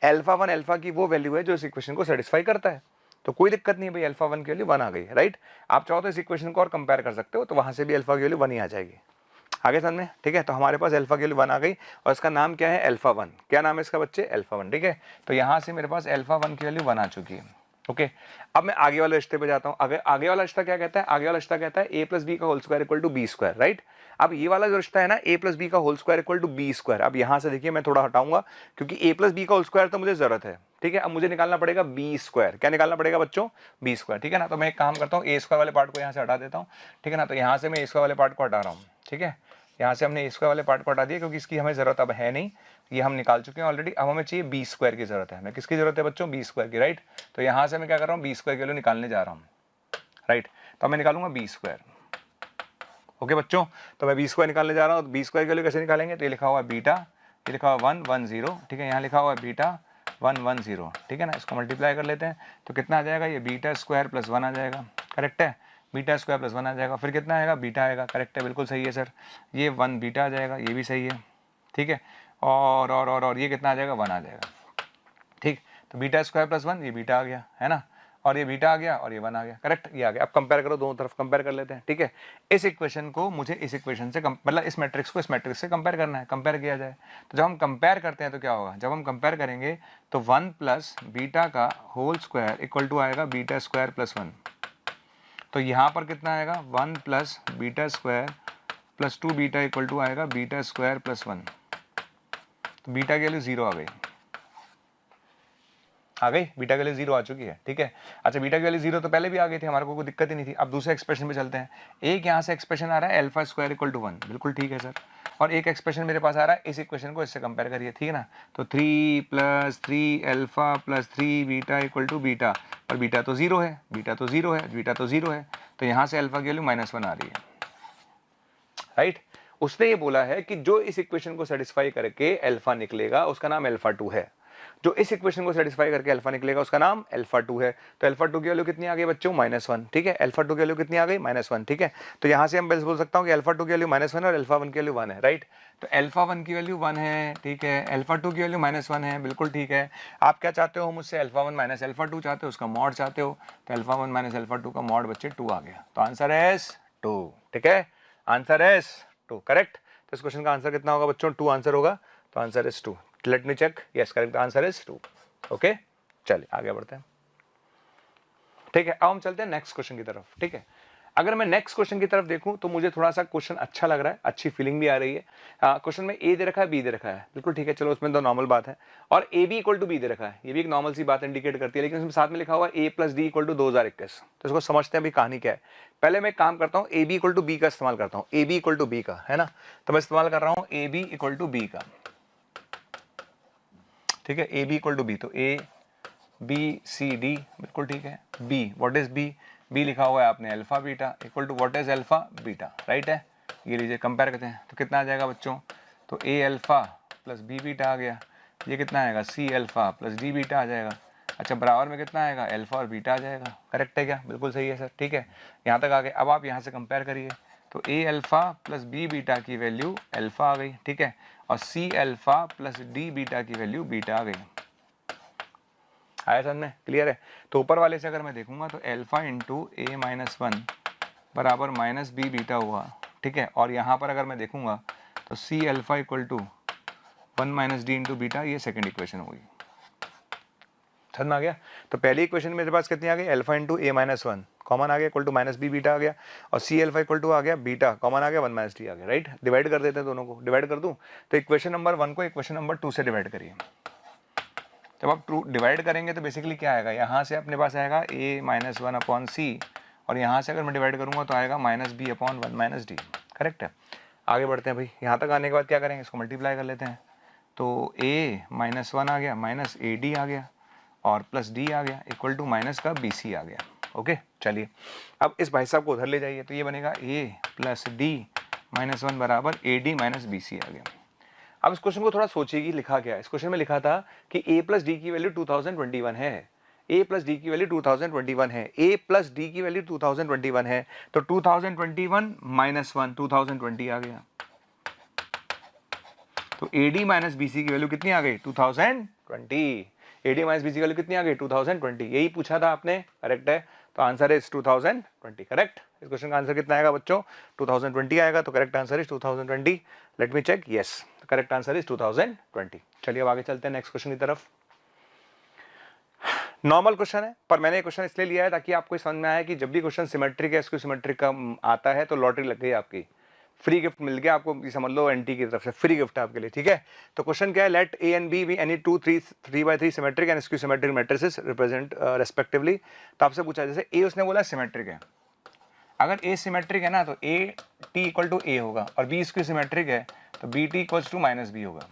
Alpha 1 alpha की वो वैल्यू है जो इस इक्वेशन को सेटिस्फाई करता है, तो कोई दिक्कत नहीं है भाई, अल्फा 1 की वैल्यू 1 आ गई, राइट। आप चाहो तो इस इक्वेशन को और कंपेयर कर सकते हो, तो वहां से भी अल्फा की वैल्यू 1 ही आ जाएगी। आगे समझ में, ठीक है। तो हमारे पास अल्फा की वैल्यू 1 आ गई, और इसका नाम क्या है? अल्फा 1। क्या नाम है इसका बच्चे? अल्फा 1, ठीक है। तो यहाँ से मेरे पास अल्फा 1 की वैल्यू 1 आ चुकी है, ओके। अब मैं आगे वाले रिश्ते पे जाता हूँ। आगे वाला रिश्ता क्या कहता है? आगे वाला रिश्ता कहता है a + b का whole square equal to b square, right. अब ये वाला जो रिश्ता है ना, a + b का whole square equal to b square, अब यहाँ से देखिए मैं थोड़ा हटाऊंगा, क्योंकि a + b का होल स्क्वायर तो मुझे जरूरत है, ठीक है। अब मुझे निकालना पड़ेगा b स्क्वायर। क्या निकालना पड़ेगा बच्चों? b स्क्वायर, ठीक है ना। तो मैं एक काम करता हूँ, a स्क्वायर वाले पार्ट को यहाँ से हटा देता हूँ, ठीक है ना। तो यहाँ से मैं a स्क्वायर वाले पार्ट को हटा रहा हूँ, ठीक है। यहाँ से हमने a स्क्वायर वाले पार्ट को हटा दिया, क्योंकि इसकी हमें जरूरत अब है नहीं, ये हम निकाल चुके हैं ऑलरेडी। अब हमें चाहिए b स्क्वायर की जरूरत है। हमें किसकी जरूरत है बच्चों? b स्क्वायर की, राइट। तो यहाँ से मैं क्या कर रहा हूँ? b स्क्वायर की वैल्यू निकालने जा रहा हूँ, राइट। तो मैं निकालूंगा b स्क्वायर, ओके बच्चों। तो मैं b स्क्वायर निकालने जा रहा हूँ। b स्क्वायर की वैल्यू कैसे निकालेंगे? तो ये लिखा हुआ है बीटा, ये लिखा हुआ 1 1 0, ठीक है, यहाँ लिखा हुआ है बीटा 1 1 0, ठीक है ना। इसको मल्टीप्लाई कर लेते हैं, तो कितना आ जाएगा? ये बीटा स्क्वायर प्लस 1 आ जाएगा, करेक्ट है। बीटा स्क्वायर प्लस 1 आ जाएगा, फिर कितना आएगा? बीटा आएगा, करेक्ट है, बिल्कुल सही है सर। ये 1 बीटा आ जाएगा, ये भी सही है, ठीक है। और ये कितना आ जाएगा? 1 आ जाएगा, ठीक। तो बीटा स्क्वायर प्लस 1, ये बीटा आ गया, है ना, और ये बीटा आ गया, और ये 1 आ गया, करेक्ट, ये आ गया। अब कंपेयर करो, दोनों तरफ कंपेयर कर लेते हैं, ठीक है। इस इक्वेशन को मुझे इस इक्वेशन से मतलब इस मैट्रिक्स को इस मैट्रिक्स से कंपेयर करना है, कंपेयर किया जाए। तो जब हम कंपेयर करते हैं तो क्या होगा? जब हम कंपेयर करेंगे तो 1 + बीटा का होल स्क्वायर इक्वल टू आएगा बीटा स्क्वायर प्लस 1। तो यहाँ पर कितना आएगा? 1 + beta square plus 2 beta equal to आएगा बीटा स्क्वायर प्लस 1। तो बीटा की वैल्यू 0 आ गई, बीटा की वैल्यू 0 आ चुकी है, ठीक है। अच्छा, बीटा की वैल्यू 0 तो पहले भी आ गई थी, हमारे को कोई दिक्कत ही नहीं थी। अब दूसरे एक्सप्रेशन पे चलते हैं। एक यहाँ से एक्सप्रेशन आ रहा है अल्फा स्क्वायर इक्वल टू 1, बिल्कुल ठीक है सर। और एक एक्सप्रेशन मेरे पास आ रहा है, इस इक्वेशन को इससे कंपेयर करिए, ठीक है ना। तो 3 + 3 alpha plus 3 beta equal to beta, और बीटा तो 0 है, बीटा तो 0 है, बीटा तो 0 है, तो यहाँ से अल्फा की वैल्यू -1 आ रही है, राइट। उसने ये बोला है कि जो इस इक्वेशन को सेटिस्फाई करके अल्फा निकलेगा उसका नाम अल्फा 2 है। जो इस इक्वेशन को सेटिस्फाई करके अल्फा निकलेगा उसका नाम अल्फा 2 है। तो अल्फा 2 की वैल्यू कितनी आ गई बच्चों? -1, ठीक है। अल्फा 2 की वैल्यू कितनी आ गई? -1, ठीक है। तो यहाँ से हम बस बोल सकता हूँ कि अल्फा 2 की वैल्यू -1 और अल्फा 1 की वैल्यू 1 है, राइट। तो अल्फा 1 की वैल्यू 1 है, ठीक है। अल्फा 2 की वैल्यू -1 है, बिल्कुल ठीक है। आप क्या चाहते हो मुझसे? अल्फा 1 माइनस अल्फा 2 चाहते हो, उसका मॉड चाहते हो। तो अल्फा 1 माइनस अल्फा 2 का मॉड बच्चे 2 आ गया। तो आंसर है 2, ठीक है। आंसर है 2, करेक्ट। तो इस क्वेश्चन का आंसर कितना होगा बच्चों? 2 आंसर होगा। तो answer is 2। Let me check, yes correct, answer is 2, okay. चलिए आगे बढ़ते हैं, ठीक है। अब हम चलते हैं नेक्स्ट क्वेश्चन की तरफ, ठीक है। अगर मैं नेक्स्ट क्वेश्चन की तरफ देखूं तो मुझे थोड़ा सा क्वेश्चन अच्छा लग रहा है, अच्छी फीलिंग भी आ रही है। क्वेश्चन में ए दे रखा है, बी दे रखा है, बिल्कुल ठीक है, चलो उसमें तो नॉर्मल बात है। और A B equal to B दे रखा है, ये भी एक नॉर्मल सी बात इंडिकेट करती है, लेकिन उसमें साथ में लिखा हुआ है a + d = 2021। तो इसको समझते हैं अभी कहानी क्या है। पहले मैं एक काम करता हूँ, A B equal to B का इस्तेमाल करता हूँ, A B equal to B का, है ना। तो मैं इस्तेमाल कर रहा हूँ A B equal to B का, ठीक है। A B equal to B, तो ए बी सी डी, बिल्कुल ठीक है। B, what is B? B लिखा हुआ है आपने alpha beta equal to what is alpha beta, right है। ये लीजिए कंपेयर करते हैं, तो कितना आ जाएगा बच्चों? तो A alpha plus B beta आ गया। ये कितना आएगा? C alpha plus D beta आ जाएगा। अच्छा, बराबर में कितना आएगा? अल्फा और बीटा आ जाएगा, करेक्ट है क्या? बिल्कुल सही है सर, ठीक है। यहाँ तक आ गए। अब आप यहाँ से कंपेयर करिए, तो A alpha plus B beta की वैल्यू अल्फा आ गई, ठीक है, और C alpha plus D beta की वैल्यू बीटा आ गई। आया समझ में? क्लियर है? तो ऊपर वाले से अगर मैं देखूंगा तो alpha into A minus one बराबर माइनस बी बीटा हुआ, ठीक है, और यहाँ पर अगर मैं देखूंगा तो C alpha equal to one minus D into beta, ये सेकेंड इक्वेशन होगी। समझ में आ गया? तो पहली इक्वेशन मेरे पास कितनी आ गई? Alpha into A minus one common आ गया equal to minus B beta आ गया, और सी अल्फा इक्वल टू आ गया बीटा कॉमन आ गया वन माइनस डी आ गया, राइट। डिवाइड कर देते हैं दोनों को, डिवाइड कर दूं तो इक्वेशन नंबर वन को इक्वेशन नंबर टू से डिवाइड करिए। जब आप टू डिवाइड करेंगे तो बेसिकली क्या आएगा, यहाँ से अपने पास आएगा A minus one upon C, और यहाँ से अगर मैं डिवाइड करूँगा तो आएगा minus B upon one minus D. Correct है? आगे बढ़ते हैं भाई। यहाँ तक आने के बाद क्या करेंगे, इसको मल्टीप्लाई कर लेते हैं। तो ए माइनस वन आ गया, माइनस ए डी आ गया, और प्लस डी आ गया इक्वल टू माइनस का बी सी आ गया। ओके, चलिए अब इस भाई साहब को उधर ले जाइए, तो ये बनेगा A plus D minus one बराबर A D minus B C आ गया। अब इस क्वेश्चन को थोड़ा सोचिए लिखा क्या है। इस क्वेश्चन में लिखा था कि a प्लस डी की वैल्यू 2021 है, a प्लस डी की वैल्यू 2021 है, a प्लस डी की वैल्यू 2021 है, तो 2021 माइनस वन 2020 आ गया, तो ad माइनस bc की वैल्यू कितनी आ गई 2020। ad माइनस bc की वैल्यू कितनी आ गई 2020, यही पूछा था आपने, करेक्ट है। तो आंसर इज 2020, करेक्ट। इस क्वेश्चन का आंसर कितना आएगा बच्चों, 2020 आएगा, तो correct answer is 2020। Let me check, yes correct answer is 2020। चलिए अब आगे चलते हैं नेक्स्ट क्वेश्चन की तरफ। नॉर्मल क्वेश्चन है, पर मैंने क्वेश्चन इसलिए लिया है ताकि आपको समझ में आए कि जब भी क्वेश्चन सिमेट्रिक है, सिमेट्रिक का आता है तो लॉटरी लग गई आपकी, फ्री गिफ्ट मिल गया आपको, समझ लो एनटी की तरफ से फ्री गिफ्ट है आपके लिए, ठीक है। तो क्वेश्चन क्या है, let A and B any two 3x3 symmetric and skew symmetric matrices represent respectively. तो आपसे पूछा जैसे ए उसने बोला सिमेट्रिक है, अगर ए सिमेट्रिक है ना तो A T equal to A होगा, और बी स्क्यू सिमेट्रिक है तो B T equals to minus B होगा,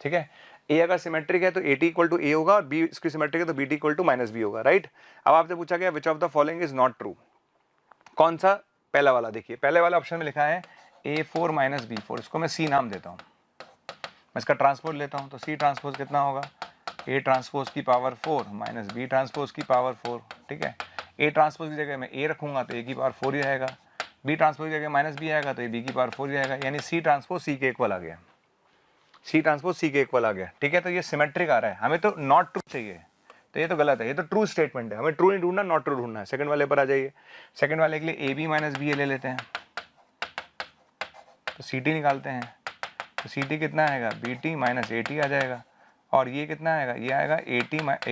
ठीक है। ए अगर सिमेट्रिक है तो A T equal to A होगा, और बी स्क्यू सिमेट्रिक है तो B T equal to minus B होगा, राइट। अब आपसे पूछा गया which of the following is not true, कौन सा? पहला वाला। देखिए पहले वाला ऑप्शन में लिखा है A4 माइनस B4, इसको मैं C नाम देता हूँ, मैं इसका ट्रांसपोज लेता हूँ, तो C ट्रांसपोज कितना होगा, A ट्रांसपोज की पावर 4 माइनस B ट्रांसपोज की पावर 4, ठीक है। A ट्रांसपोज की जगह मैं A रखूंगा तो A की पावर 4 ही आएगा, B ट्रांसपोज की जगह माइनस B आएगा तो B की पावर 4 ही आएगा, यानी C ट्रांसपोज C के इक्वल आ गया, C ट्रांसपोज C के इक्वल आ गया, ठीक है। तो ये सिमेट्रिक आ रहा है, हमें तो नॉट ट्रू चाहिए, तो ये तो गलत है, ये तो ट्रू स्टेटमेंट है, हमें ट्रू नहीं ढूंढना, नॉट ट्रू ढूंढना है। सेकंड वाले पर आ जाइए, सेकंड वाले के लिए AB माइनस B ले लेते हैं, तो सी टी निकालते हैं, तो सी टी कितना आएगा, B T minus A T आ जाएगा, और ये कितना आएगा, ये आएगा ए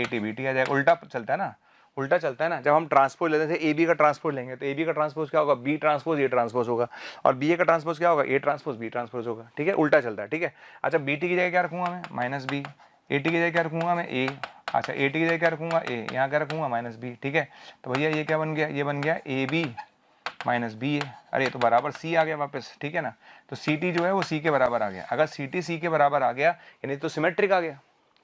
टी बी टी आ जाएगा। उल्टा चलता है ना, उल्टा चलता है ना। जब हम ट्रांसपोज लेते हैं ए बी का ट्रांसपोज लेंगे तो ए बी का ट्रांसपोज क्या होगा, बी ट्रांसपोज ए ट्रांसपोज होगा, और बी ए का ट्रांसपोज क्या होगा, ए ट्रांसपोज बी ट्रांसपोज होगा, ठीक है। उल्टा चलता है, ठीक है। अच्छा बी टी की जगह क्या रखूंगा मैं, माइनस बी, ए टी की जगह क्या रखूंगा मैं, ए, अच्छा ए टी की जगह क्या रखूंगा, ए, यहाँ क्या रखूंगा माइनस बी, ठीक है। तो भैया ये क्या बन गया, ये बन गया ए बी माइनस बी है, अरे तो बराबर सी आ गया वापस, ठीक है ना। तो सी टी जो है वो सी के बराबर आ गया, अगर सी टी सी के बराबर आ गया यानी तो सिमेट्रिक आ गया,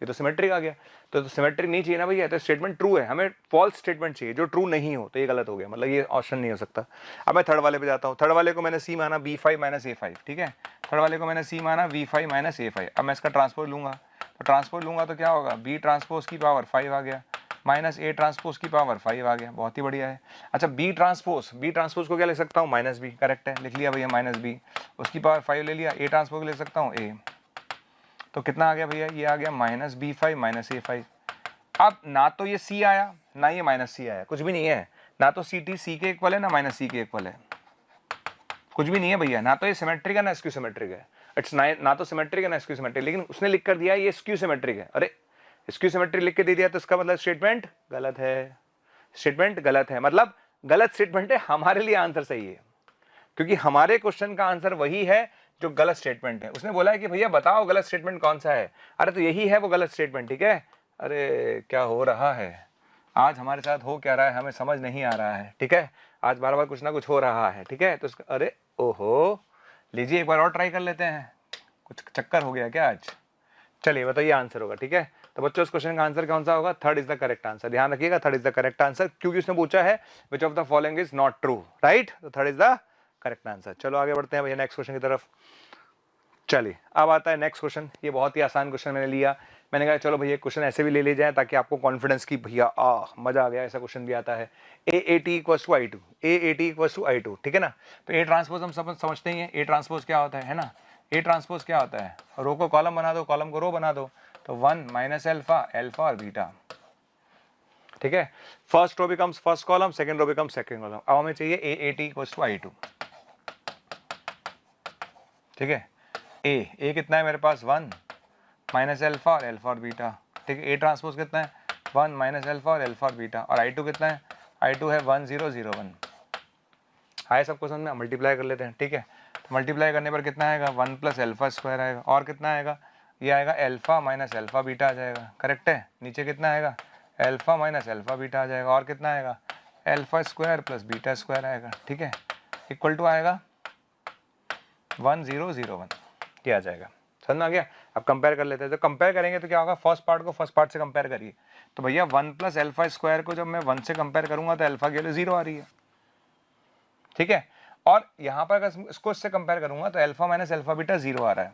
ये तो सिमेट्रिक आ गया, तो सिमेट्रिक नहीं चाहिए ना भैया, तो स्टेटमेंट ट्रू है, हमें फॉल्स स्टेटमेंट चाहिए जो ट्रू नहीं हो, तो ये गलत हो गया, मतलब ये ऑप्शन नहीं हो सकता। अब मैं थर्ड वाले पे जाता हूँ, थर्ड वाले को मैंने सी माना B5 माइनस A5, ठीक है। थर्ड वाले को मैंने सी माना V5 माइनस A5। अब मैं इसका ट्रांसपोज लूंगा, तो ट्रांसपोज लूंगा तो क्या होगा, बी ट्रांसपोज की पावर 5 आ गया माइनस ए ट्रांसपोज की पावर 5 आ गया, बहुत ही बढ़िया है। अच्छा बी ट्रांसपोज को क्या लिख सकता हूँ, माइनस बी, करेक्ट है, लिख लिया भैया माइनस बी, उसकी पावर 5 ले लिया। ए ट्रांसपोज लिख सकता हूँ ए, तो कितना आ गया भैया, ये आ गया माइनस B5 माइनस A5। अब ना तो ये सी आया ना ये माइनस सी आया, कुछ भी नहीं है, ना तो सी टी सी के इक्वल है ना माइनस सी के इक्वल है, कुछ भी नहीं है भैया, ना तो ये सिमेट्रिक है ना स्क्यू सिमेट्रिक है, इट्स ना तो सिमेट्रिक है ना स्क्यू सिमेट्रिक, लेकिन उसने लिख कर दिया ये स्क्यू सिमेट्रिक है। अरे स्क्यू सिमेट्रिक लिख के दे दिया तो इसका मतलब स्टेटमेंट गलत है, स्टेटमेंट गलत है, मतलब गलत स्टेटमेंट है, हमारे लिए आंसर सही है, क्योंकि हमारे क्वेश्चन का आंसर वही है जो गलत स्टेटमेंट है। उसने बोला है कि भैया बताओ गलत स्टेटमेंट कौन सा है, अरे तो यही है वो गलत स्टेटमेंट, ठीक है। अरे क्या हो रहा है आज हमारे साथ, हो क्या रहा है हमें समझ नहीं आ रहा है, ठीक है। आज बार बार कुछ ना कुछ हो रहा है, ठीक है। तो अरे ओहो, लीजिए एक बार और ट्राई कर लेते हैं, कुछ चक्कर हो गया क्या आज। चलिए बताइए आंसर होगा, ठीक है। तो बच्चों इस क्वेश्चन का आंसर कौन सा होगा, third is the correct answer, ध्यान रखिएगा, third is the correct answer, क्योंकि उसने पूछा है which of the following is not true, right, तो third is the correct answer. चलो आगे बढ़ते हैं भैया नेक्स्ट क्वेश्चन की तरफ। चलिए अब आता है नेक्स्ट क्वेश्चन, ये बहुत ही आसान क्वेश्चन मैंने लिया, मैंने कहा चलो भैया क्वेश्चन ऐसे भी ले ले जाए ताकि आपको कॉन्फिडेंस की भैया मजा आ गया, ऐसा क्वेश्चन भी आता है। AAT equals to I2, AAT equals to I2, ठीक है ना। तो A ट्रांसपोज हम सब समझते ही हैं, A ट्रांसपोज क्या होता है ना। A ट्रांसपोज क्या होता है, रो को कॉलम बना दो, कॉलम को रो बना दो, तो 1 माइनस अल्फा, अल्फा और बीटा, ठीक है। First row becomes first column, second row becomes second column. अब हमें चाहिए AAT इक्वल्स टू I2, ठीक है। A कितना है मेरे पास 1 माइनस अल्फा और अल्फा और बीटा, ठीक है। A ट्रांसपोज कितना है 1 माइनस अल्फा और अल्फा और बीटा, और I2 कितना है, I2 है 1 0 0 1। आए सबको समझ में, मल्टीप्लाई कर लेते हैं, ठीक है। तो मल्टीप्लाई करने पर कितना आएगा 1 प्लस अल्फा स्क्वायर आएगा, और कितना आएगा, ये आएगा अल्फा माइनस अल्फा बीटा आ जाएगा, करेक्ट है। नीचे कितना आएगा अल्फा माइनस अल्फा बीटा आ जाएगा, और कितना आएगा alpha square plus beta square आएगा, ठीक है। इक्वल टू आएगा 1 0 0 1, ये आ जाएगा। समझ में आ गया। अब कंपेयर कर लेते हैं, तो कंपेयर करेंगे तो क्या होगा, फर्स्ट पार्ट को फर्स्ट पार्ट से कंपेयर करिए। तो भैया 1 प्लस अल्फा स्क्वायर को जब मैं 1 से कंपेयर करूंगा तो अल्फा की वैल्यू 0 आ रही है, ठीक है। और यहां पर अगर इसको इससे कंपेयर करूंगा तो अल्फा माइनस अल्फा बीटा 0 आ रहा है,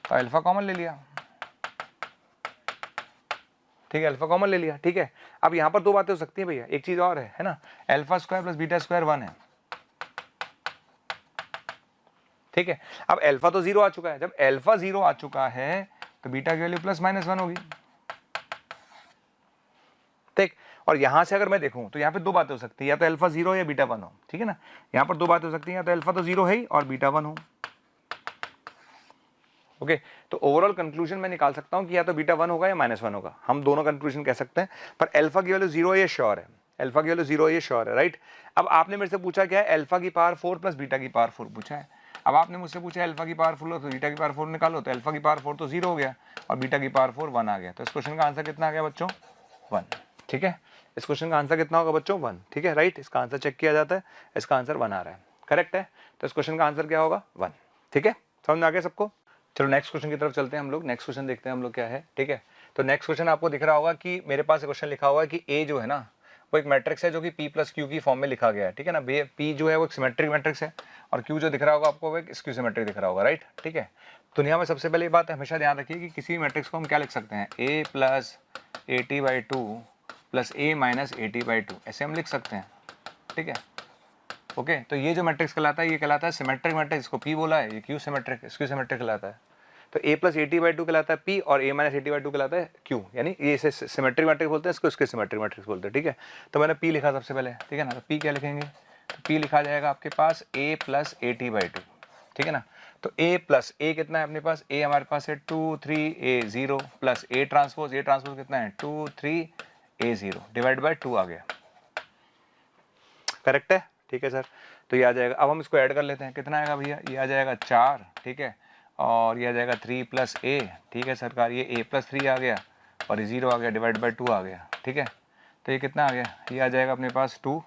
तो अल्फा कॉमन ले लिया, ठीक है, अल्फा कॉमन ले लिया, ठीक है। अब यहां पर दो बातें हो सकती है भैया, एक चीज और है ना, alpha square plus beta square 1 है, ठीक है। अब अल्फा तो 0 आ चुका है, जब अल्फा 0 आ चुका है तो बीटा की वैल्यू प्लस माइनस 1 होगी, ठीक। और यहां से अगर मैं देखूं तो यहां पे दो बातें हो सकती है, या तो अल्फा 0 या बीटा 1 हो, ठीक है ना। यहां पर दो बातें हो सकती है, या तो अल्फा तो 0 है ही और बीटा 1 हो, ओके। तो ओवरऑल कंक्लूजन मैं निकाल सकता हूं कि या तो बीटा 1 होगा या -1 होगा, हम दोनों कंक्लूजन कह सकते हैं। पर अल्फा की वैल्यू 0 है ये श्योर है, अल्फा की वैल्यू 0 है ये श्योर है, राइट। अब आपने मेरे से पूछा क्या है, अल्फा की पावर 4 प्लस बीटा की पावर 4 पूछा है। अब आपने मुझसे पूछा अल्फा की पावर 4 तो बीटा की पावर 4 निकालो, तो अल्फा की पावर 4 तो 0 हो गया और बीटा की पावर 4 1 आ गया। तो इस क्वेश्चन का आंसर कितना आ गया बच्चों, 1, ठीक है। इस क्वेश्चन का आंसर कितना होगा बच्चों, 1, ठीक है, राइट। इसका आंसर चेक किया जाता है, इसका आंसर 1 आ रहा है, करेक्ट है। तो इस क्वेश्चन का आंसर क्या होगा, 1, ठीक है। समझ में आ गया सबको। चलो नेक्स्ट क्वेश्चन की तरफ चलते हैं हम लोग। नेक्स्ट क्वेश्चन देखते हैं हम लोग क्या है, ठीक है। तो नेक्स्ट क्वेश्चन आपको दिख रहा होगा कि मेरे पास क्वेश्चन लिखा हुआ है कि ए जो है ना वो एक मैट्रिक्स है जो कि p प्लस क्यू की फॉर्म में लिखा गया है, ठीक है ना। p जो है वो एक सिमेट्रिक मैट्रिक्स है और q जो दिख रहा होगा आपको वो एक स्क्यू सिमेट्रिक दिख रहा होगा, राइट, ठीक है। दुनिया में सबसे पहले ये बात हमेशा ध्यान रखिए कि किसी भी मैट्रिक्स को हम क्या लिख सकते हैं, a plus AT/2 plus a minus AT/2, ऐसे हम लिख सकते हैं, ठीक है, ओके। तो ये जो मैट्रिक्स कहलाता है ये कहलाता है सिमेट्रिक मैट्रिक्स, इसको p बोला है, ये q सिमेट्रिक स्क्यू सिमेट्रिक कहलाता है। तो a प्लस AT/2 कहलाता है p और a माइनस AT/2 कहलाता है q, यानी ये इसे सिमेट्रिक मैट्रिक्स बोलते हैं, इसको इसके सिमेट्रिक मैट्रिक्स बोलते हैं, ठीक है। तो मैंने p लिखा सबसे पहले, ठीक है ना। तो p क्या लिखेंगे, तो p लिखा जाएगा आपके पास a प्लस AT/2, ठीक है ना। तो a प्लस a कितना है अपने पास, a हमारे पास है 2 3 a 0 प्लस a ट्रांसपोज कितना है 2 3 a 0 डिवाइड बाय 2 आ गया, करेक्ट है, ठीक है सर। तो ये आ जाएगा। अब हम इसको ऐड कर लेते हैं, कितना आएगा भैया, ये आ जाएगा 4, ठीक है, और ये आ जाएगा 3 प्लस a, ठीक है सरकार, ये a प्लस 3 आ गया और ये 0 आ गया डिवाइड बाय 2 आ गया, ठीक है। तो ये कितना आ गया, ये आ जाएगा अपने पास 2,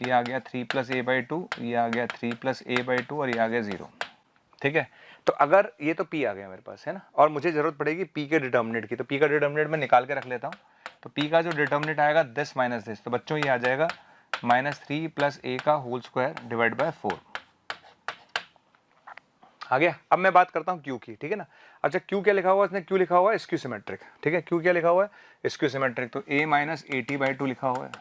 ये आ गया 3 प्लस a/2, ये आ गया 3 प्लस a/2 और ये आ गया 0, ठीक है। तो अगर ये तो p आ गया मेरे पास है ना, और मुझे जरूरत पड़ेगी p के डिटर्मिनेंट की, तो p का डिटर्मिनेंट मैं निकाल के रख लेता हूँ। तो p का जो डिटर्मिनेंट आएगा 10 माइनस 10, तो बच्चों ये आ जाएगा -3 प्लस a का होल स्क्वायर डिवाइड बाय 4 आ गया। अब मैं बात करता हूँ q की, ठीक है ना। अच्छा q क्या लिखा हुआ है, इसने q लिखा हुआ है स्क्यू सिमेट्रिक, ठीक है। q क्या लिखा हुआ है, स्क्यू सिमेट्रिक, तो a माइनस AT/2 लिखा हुआ है,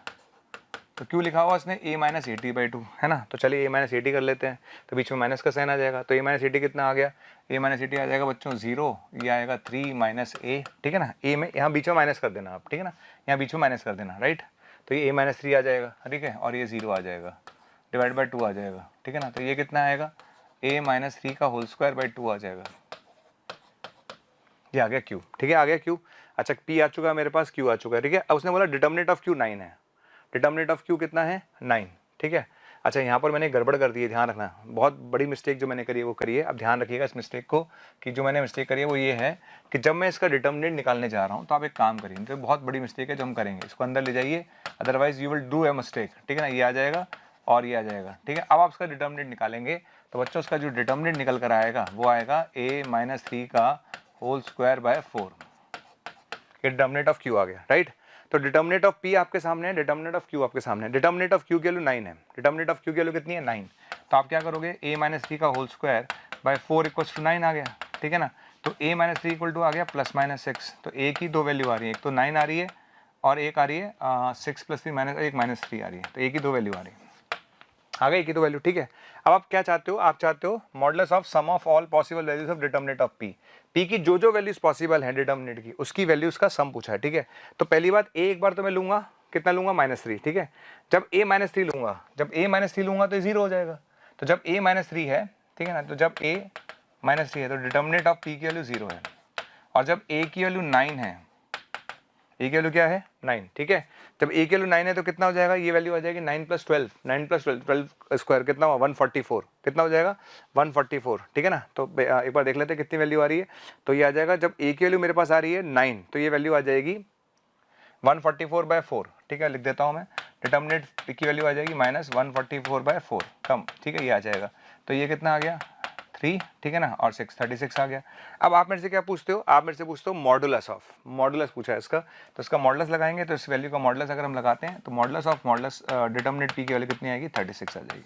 तो q लिखा हुआ है इसने a माइनस AT/2, है ना। तो चलिए a माइनस AT कर लेते हैं, तो बीच में माइनस का साइन आ जाएगा, तो a माइनस AT कितना आ गया, a माइनस AT आ जाएगा बच्चों 0, ये आएगा 3 माइनस a, ठीक है ना। a में यहाँ बीच में माइनस कर देना आप, ठीक है ना, यहाँ बीच में माइनस कर देना, राइट। तो ये a माइनस 3 आ जाएगा, ठीक है, और ये 0 आ जाएगा डिवाइड बाय 2 आ जाएगा, ठीक है ना। तो ये कितना आएगा, a माइनस 3 का होल स्क्वायर बाय 2 आ जाएगा, ये आ गया q, ठीक है, आ गया q। अच्छा p आ चुका है मेरे पास, q आ चुका है, ठीक है। अब उसने बोला डिटर्मिनेंट ऑफ q 9 है, डिटर्मिनेंट ऑफ q कितना है 9, ठीक है। अच्छा यहाँ पर मैंने गड़बड़ कर दी है, ध्यान रखना, बहुत बड़ी मिस्टेक जो मैंने करी है वो करी है। अब ध्यान रखिएगा इस मिस्टेक को, कि जो मैंने मिस्टेक करी है वो ये है कि जब मैं इसका डिटर्मिनेंट निकालने जा रहा हूँ तो आप एक काम करिए, तो बहुत बड़ी मिस्टेक है जो हम करेंगे, इसको अंदर ले जाइए, otherwise you will do a mistake, ठीक है ना। ये आ जाएगा और ये आ जाएगा, ठीक है। अब आप इसका डिटर्मिनेंट निकालेंगे तो बच्चों उसका जो डिटर्मिनेंट निकल कर आएगा वो आएगा a माइनस 3 का होल स्क्वायर बाय 4, ये डिटर्मिनेंट ऑफ q आ गया, राइट। तो डिटर्मिनेंट ऑफ p आपके सामने है, डिटर्मिनेंट ऑफ q आपके सामने है। डिटर्मिनेंट ऑफ q की वैल्यू 9 है, डिटर्मिनेंट ऑफ q की वैल्यू कितनी है 9, तो आप क्या करोगे a माइनस 3 का whole square by 4 equals to 9 आ गया, ठीक है ना। तो a minus three equal to आ गया प्लस माइनस सिक्स। तो a की दो वैल्यू आ रही है, एक तो 9 आ रही है और एक आ रही है 6 प्लस थ्री माइनस एक माइनस थ्री आ रही है। तो a की दो वैल्यू आ रही है, आ गई की दो वैल्यू, ठीक है। अब आप क्या चाहते हो, आप चाहते हो modulus of sum of all possible values of determinant of p। p की जो जो वैल्यूज पॉसिबल है डिटर्मिनेंट की, उसकी वैल्यूज का सम पूछा है, ठीक है। तो पहली बात a एक बार तो मैं लूंगा, कितना लूंगा माइनस थ्री, ठीक है। जब a माइनस थ्री लूंगा, जब a माइनस थ्री लूंगा तो जीरो हो जाएगा। तो जब a माइनस थ्री है, ठीक है ना, तो जब a माइनस थ्री है तो डिटर्मिनेंट ऑफ p की वैल्यू जीरो है। और जब a की वैल्यू 9 है, a की वैल्यू क्या है 9, ठीक है। जब a की वैल्यू 9 है तो कितना हो जाएगा, ये वैल्यू आ जाएगी 9 प्लस 12, 9 प्लस 12, 12 स्क्वायर कितना हुआ 144, कितना हो जाएगा 144, ठीक है ना। तो एक बार देख लेते हैं कितनी वैल्यू आ रही है। तो ये आ जाएगा, जब a की वैल्यू मेरे पास आ रही है 9, तो ये वैल्यू आ जाएगी 144/4, ठीक है, लिख देता हूँ मैं। डिटर्मिनेंट p की वैल्यू आ जाएगी माइनस 144/4 कम, ठीक है, ये आ जाएगा। तो ये कितना आ गया 3, ठीक है ना, और 6 36 आ गया। अब आप मेरे से क्या पूछते हो, आप मेरे से पूछते हो मॉडुलस ऑफ, मॉडुलस पूछा है इसका, तो इसका मॉडुलस लगाएंगे। तो इस वैल्यू का मॉडुलस अगर हम लगाते हैं तो modulus of modulus determinant p की वैल्यू कितनी आएगी 36 आ जाएगी।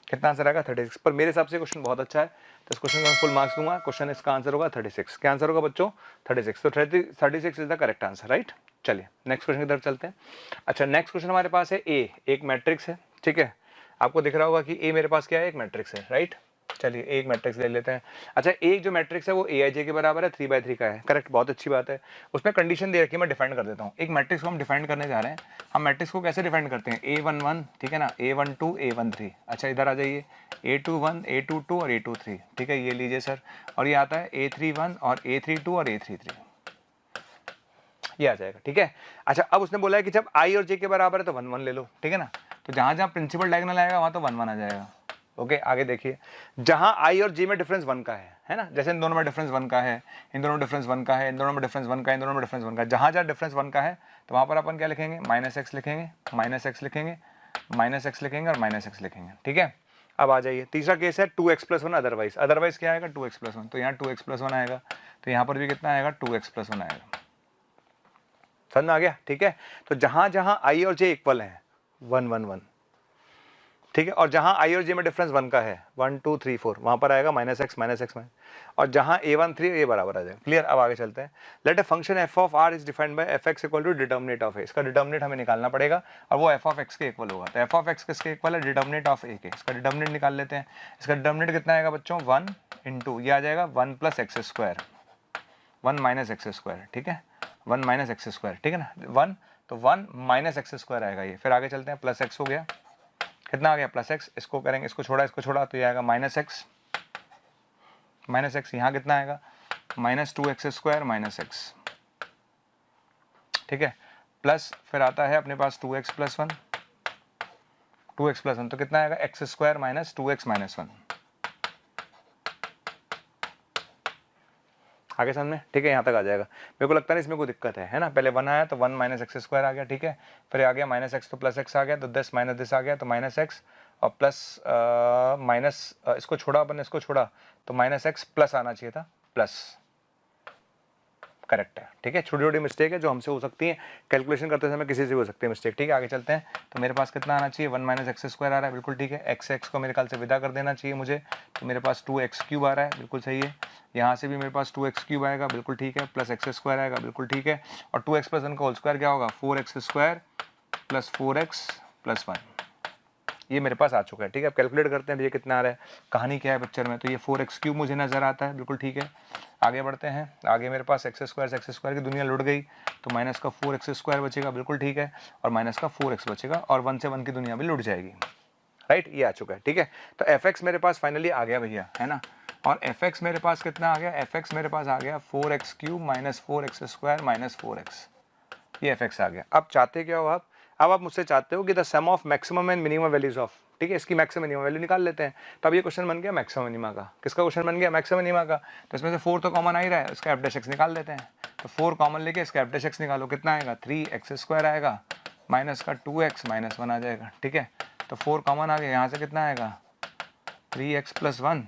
कितना आंसर आएगा 36। पर मेरे हिसाब से क्वेश्चन बहुत अच्छा है, तो इस क्वेश्चन को मैं फुल मार्क्स दूंगा। क्वेश्चन इसका आंसर होगा 36। क्या आंसर होगा बच्चों 36। तो 36 is the correct answer, right. चलिए नेक्स्ट क्वेश्चन की तरफ चलते हैं। अच्छा नेक्स्ट क्वेश्चन हमारे पास है ए, एक मैट्रिक्स है, ठीक है। आपको दिख रहा होगा कि ए मेरे पास क्या है, एक मैट्रिक्स है, राइट। चलिए एक मैट्रिक्स ले लेते हैं। अच्छा एक जो मैट्रिक्स है वो aij के बराबर है, 3/3 का है, करेक्ट, बहुत अच्छी बात है। उसमें कंडीशन दे रखी है, मैं डिफाइन कर देता हूँ। एक मैट्रिक्स को हम डिफाइन करने जा रहे हैं। हम मैट्रिक्स को कैसे डिफाइन करते हैं, a11, ठीक है ना, a12 a13। अच्छा इधर आ जाइए, a21 a22 और a23, ठीक है, ये लीजिए सर। और ये आता है a31 और a32 और a33, ये आ जाएगा, ठीक है। अच्छा अब उसने बोला है कि जब i और j के बराबर है तो 1 1 ले लो, ठीक है ना। तो जहां जहां प्रिंसिपल डायगोनल आएगा वहां तो 1 1 आ जाएगा। ओके आगे देखिए, जहां i और j में डिफरेंस 1 का है ना, जैसे इन दोनों में डिफरेंस 1 का है, इन दोनों में डिफरेंस 1 का है, इन दोनों में डिफरेंस 1 का है, इन दोनों में डिफरेंस 1 का है, जहां जहां डिफरेंस 1 का है तो वहां पर अपन क्या लिखेंगे, -x लिखेंगे, -x लिखेंगे, -x लिखेंगे और -x लिखेंगे, ठीक है। अब आ जाइए तीसरा केस है 2x + 1 अदरवाइज, अदरवाइज क्या आएगा 2x + 1, तो यहाँ 2x + 1 आएगा, तो यहाँ पर भी कितना आएगा 2x + 1 आएगा। समझ में आ गया, ठीक है। तो जहां जहां i और j इक्वल है 1 1 1, ठीक है, और जहां i और j में डिफरेंस 1 का है 1 2 3 4, वहां पर आएगा -x, और जहां a1 3 ये बराबर आ जाएगा। क्लियर। अब आगे चलते हैं। Let a function f of r is defined by fx equal to determinant of a। इसका डिटर्मिनेंट हमें निकालना पड़ेगा और वो f ऑफ x के इक्वल होगा। तो f ऑफ x किसके इक्वल है, डिटर्मिनेंट ऑफ a के। इसका डिटर्मिनेंट निकाल लेते हैं। इसका डिटर्मिनेंट कितना आएगा बच्चों 1 * ये आ जाएगा 1 + x², 1 - x², ठीक है, 1 - x², ठीक है ना, 1 तो 1 - x² आएगा ये। फिर आगे चलते हैं, प्लस x हो गया, कितना आ गया +x, इसको करेंगे, इसको छोड़ा तो ये आएगा -x, यहाँ कितना आएगा -2x² -x, ठीक है, प्लस फिर आता है अपने पास 2x + 1, 2x + 1 तो कितना आएगा x² - 2x - 1। आगे समझ में, ठीक है, यहाँ तक आ जाएगा। मेरे को लगता नहीं इसमें कोई दिक्कत है ना। पहले 1 आया तो 1 - x² आ गया, ठीक है, फिर आ गया -x तो +x आ गया, तो 10 - 10 आ गया तो -x, और प्लस माइनस इसको छोड़ा अपन, इसको छोड़ा तो -x प्लस आना चाहिए था, प्लस, करेक्ट है, ठीक है। छोटी छोटी मिस्टेक है जो हमसे हो सकती है, कैलकुलेशन करते समय किसी से हो सकती है मिस्टेक, ठीक है। आगे चलते हैं। तो मेरे पास कितना आना चाहिए 1 - x² आ रहा है, बिल्कुल ठीक है। x को मेरे ख्याल से विदा कर देना चाहिए मुझे, तो मेरे पास 2x³ आ रहा है, बिल्कुल सही है। यहाँ से भी मेरे पास 2x³ आएगा, बिल्कुल ठीक है, प्लस x² आएगा, बिल्कुल ठीक है, और 2x + 1 का होल स्क्वायर क्या होगा 4x² + 4x + 1, ये मेरे पास आ चुका है, ठीक है। अब कैलकुलेट करते हैं ये कितना आ रहा है, कहानी क्या है पिक्चर में, तो ये 4x³ मुझे नजर आता है, बिल्कुल ठीक है। आगे बढ़ते हैं, आगे मेरे पास x² की दुनिया लुट गई, तो माइनस का 4x² बचेगा, बिल्कुल ठीक है, और माइनस का 4x बचेगा, और 1 से 1 की दुनिया भी लुट जाएगी, राइट, ये आ चुका है, ठीक है। तो fx मेरे पास फाइनली आ गया भैया, है ना, और fx मेरे पास कितना आ गया, fx मेरे पास आ गया 4x³ - 4x² - 4x, ये fx आ गया। अब चाहते क्या हो आप, अब आप मुझसे चाहते हो कि the sum of maximum and minimum values of, ठीक है, इसकी मैक्सिमम मिनिमम वैल्यू निकाल लेते हैं। तो अब ये क्वेश्चन बन गया मैक्सिमम मिनिमा का। किसका क्वेश्चन बन गया, मैक्सिमम मिनिमा का। तो इसमें से 4 तो कॉमन आ ही रहा है, इसका f' निकाल लेते हैं। तो 4 कॉमन लेके इसका f' निकालो, कितना आएगा 3x² आएगा, माइनस का 2x - 1 आ जाएगा, ठीक है। तो 4 कॉमन आ गया, यहाँ से कितना आएगा 3x + 1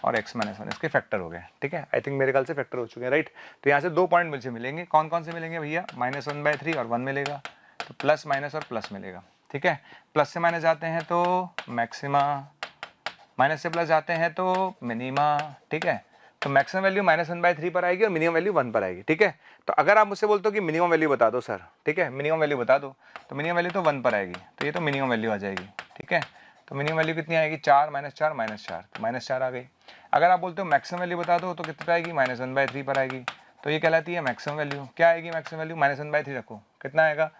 और x - 1, इसके फैक्टर हो गए, ठीक है। आई थिंक मेरे ख्याल से फैक्टर हो चुके हैं, राइट। तो यहाँ से 2 पॉइंट मुझे मिलेंगे, कौन कौन से मिलेंगे भैया, -1/3 और 1 मिलेगा, तो प्लस माइनस और प्लस मिलेगा, ठीक है। प्लस से माइनस जाते हैं तो मैक्सिमा, माइनस से प्लस जाते हैं तो मिनिमा, ठीक है। तो मैक्सिमम वैल्यू -1/3 पर आएगी और मिनिमम वैल्यू 1 पर आएगी, ठीक है। तो अगर आप मुझसे बोलते हो कि मिनिमम वैल्यू बता दो सर, ठीक है, मिनिमम वैल्यू बता दो, तो मिनिमम वैल्यू तो 1 पर आएगी, तो ये तो मिनिमम वैल्यू आ जाएगी, ठीक है। तो मिनिमम वैल्यू कितनी आएगी, 4 -4 -4, तो -4 आ गई। अगर आप बोलते हो मैक्सिमम वैल्यू बता दो तो कितनी आएगी, -1/3 पर आएगी, तो ये कहलाती है मैक्सिमम वैल्यू। क्या आएगी मैक्सिमम वैल्यू, -1/3 रखो, कितना आएगा,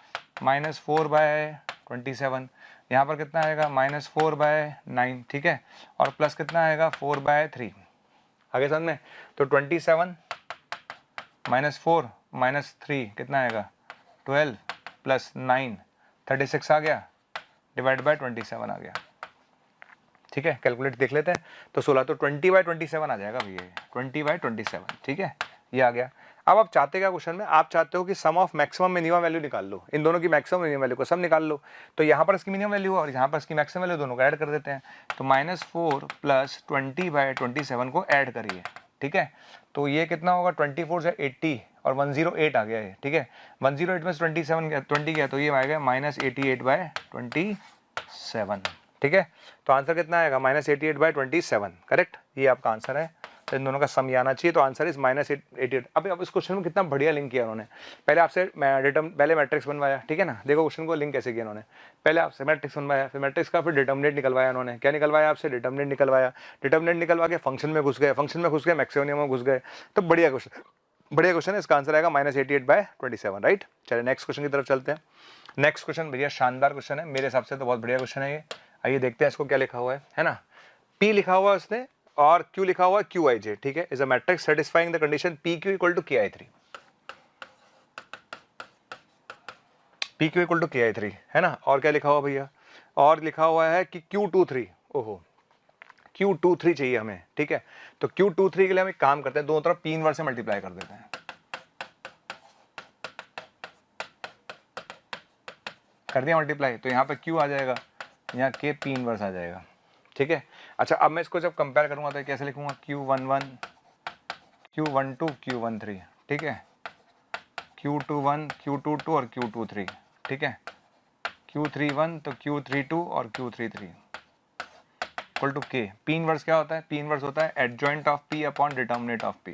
-4/27। यहाँ पर कितना आएगा, -4/9, ठीक है, और प्लस कितना आएगा, 4/3। आगे समझ में, तो 27 -4 -3 कितना आएगा, 12 + 9 36 आ गया, डिवाइड बाय 27 आ गया, ठीक है। कैलकुलेट देख लेते हैं, तो 16, तो 20/27 आ जाएगा भैया, 20/27, ठीक है, ये आ गया। अब आप चाहते क्या क्वेश्चन में, आप चाहते हो कि सम ऑफ मैक्सिमम मिनिमम वैल्यू निकाल लो, इन दोनों की मैक्सिमम मिनिमम वैल्यू को सब निकाल लो। तो यहाँ पर इसकी मिनिमम वैल्यू और यहाँ पर इसकी मैक्सिमम वैल्यू दोनों को ऐड कर देते हैं। तो -4 + 20/27 को ऐड करिए, ठीक है। तो ये कितना होगा, 24 से 80 और 108 आ गया है, ठीक है। 108 में 20 गया तो ये आएगा -88/27, ठीक है। तो आंसर कितना आएगा, -88/27, करेक्ट, ये आपका आंसर है। तो इन दोनों का सम आना चाहिए, तो आंसर इज -88। अब इस क्वेश्चन में कितना बढ़िया लिंक किया उन्होंने। पहले आपसे पहले मैट्रिक्स बनवाया, ठीक है ना, देखो क्वेश्चन को लिंक कैसे किया उन्होंने। पहले आपसे मैट्रिक्स बनवाया, फिर मैट्रिक्स का फिर डिटर्मिनेंट निकलवाया उन्होंने। क्या निकलवाया आपसे, डिटर्मिनेंट निकलवाया। डिटर्मिनेंट निकलवा के फंक्शन में घुस गए, फंक्शन में घुस गए, मैक्सिमम में घुस गए। तो बढ़िया क्वेश्चन, बढ़िया क्वेश्चन है। इसका आंसर आएगा -88/27, राइट। चलिए नेक्स्ट क्वेश्चन की तरफ चलते हैं। नेक्स्ट क्वेश्चन भैया शानदार क्वेश्चन है, मेरे हिसाब से तो बहुत बढ़िया क्वेश्चन है ये। आइए देखते हैं इसको क्या लिखा हुआ है ना। P लिखा हुआ है उसने और Q लिखा हुआ है QIJ, ठीक है। Is a matrix satisfying the condition PQ = KI3, PQ = KI3 है ना। और क्या लिखा हुआ भैया, और लिखा हुआ है कि Q23, ओहो Q23 चाहिए हमें, ठीक है। तो Q23 के लिए हम एक काम करते हैं, दोनों तरफ P इनवर्स से मल्टीप्लाई कर देते हैं। कर दिया मल्टीप्लाई, तो यहाँ पे Q आ जाएगा, यहाँ K P इनवर्स आ जाएगा, ठीक है। अच्छा अब मैं इसको जब कंपेयर करूंगा तो कैसे लिखूंगा, Q11 Q12 Q13, ठीक है, Q21 Q22 और Q23, ठीक है, Q31 तो Q32 और Q33 equal to K। P inverse क्या होता है, P इनवर्स होता है adjoint of P upon determinant of P,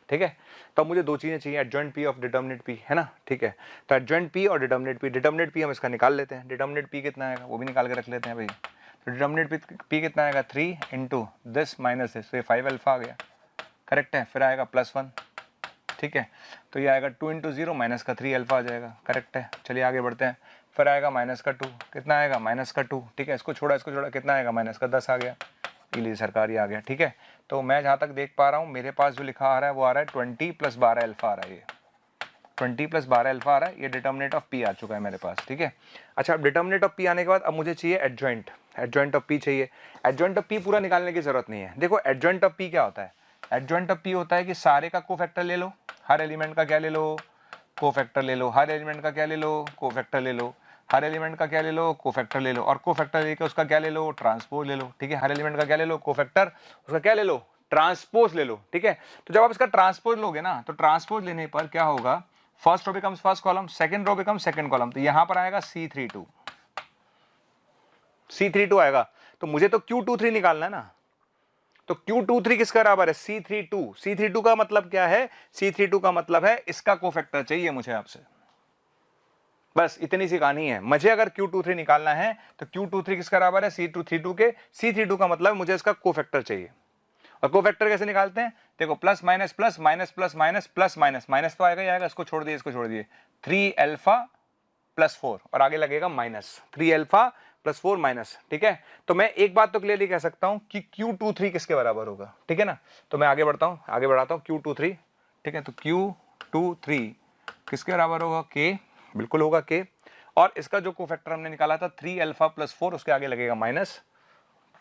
ठीक है। तो मुझे दो चीजें चाहिए, adjoint P of determinant P, है ना, ठीक है। तो एडजॉइंट P और डिटर्मिनेंट P, डिटर्मिनेंट P हम इसका निकाल लेते हैं। डिटर्मिनेंट P कितना आएगा वो भी निकाल के रख लेते हैं भाई। तो डिटर्मिनेंट P कितना आएगा, 3 × दिस माइनस दिस, तो ये 5 अल्फा आ गया, करेक्ट है। फिर आएगा +1, ठीक है। तो ये आएगा 2 × 0 माइनस का 3 अल्फा आ जाएगा, करेक्ट है। चलिए आगे बढ़ते हैं। फिर आएगा -2, कितना आएगा, -2, ठीक है। इसको छोड़ा कितना आएगा, -10 आ गया। लीजिए सरकार, ये आ गया, ठीक है। तो मैं जहाँ तक देख पा रहा हूँ मेरे पास जो लिखा आ रहा है वो आ रहा है 20 + 12 अल्फा आ रहा है, ये 20 + 12 अल्फा आ रहा है। ये डिटर्मिनेंट ऑफ P आ चुका है मेरे पास, ठीक है। अच्छा अब डिटर्मिनेंट ऑफ P आने के बाद अब मुझे चाहिए एडजॉइंट ऑफ P चाहिए। एडजॉइंट ऑफ P पूरा निकालने की जरूरत नहीं है। देखो एडजॉइंट ऑफ P क्या होता है, एडजॉइंट ऑफ P होता है कि सारे का कोफैक्टर ले लो, हर एलिमेंट का क्या ले लो, कोफैक्टर ले लो, हर एलिमेंट का क्या ले लो, कोफैक्टर ले लो, हर एलिमेंट का क्या ले लो, कोफैक्टर ले लो, और कोफैक्टर लेके उसका क्या ले लो, ट्रांसपोज ले लो, ठीक है। हर एलिमेंट का क्या ले लो, कोफैक्टर, उसका क्या ले लो, ट्रांसपोज ले लो, ठीक है। तो जब आप इसका ट्रांसपोज लोगे ना, तो ट्रांसपोज लेने पर क्या होगा, first row becomes first column, second row becomes second column. तो यहां पर आएगा C32 आएगा। तो मुझे तो Q23 निकालना है ना, तो Q23 किसका बराबर है, C32 का मतलब क्या है, C32 का मतलब है इसका कोफैक्टर चाहिए मुझे आपसे, बस इतनी सी कहानी है। मुझे अगर Q23 निकालना है तो Q23 किसका बराबर है, C32 के। C32 का मतलब मुझे इसका कोफैक्टर चाहिए। और कोफैक्टर कैसे निकालते हैं, देखो plus minus plus minus plus minus plus minus, minus तो आएगा ही आएगा, इसको छोड़ दिए 3 अल्फा + 4 और आगे लगेगा माइनस, 3 अल्फा + 4 माइनस, ठीक है। तो मैं एक बात तो क्लियरली कह सकता हूं कि Q23 किसके बराबर होगा, ठीक है ना। तो मैं आगे बढ़ता हूं Q23, ठीक है। तो Q23 किसके बराबर होगा, K, बिल्कुल होगा K। और इसका जो कोफैक्टर हमने निकाला था 3 अल्फा + 4, उसके आगे लगेगा माइनस,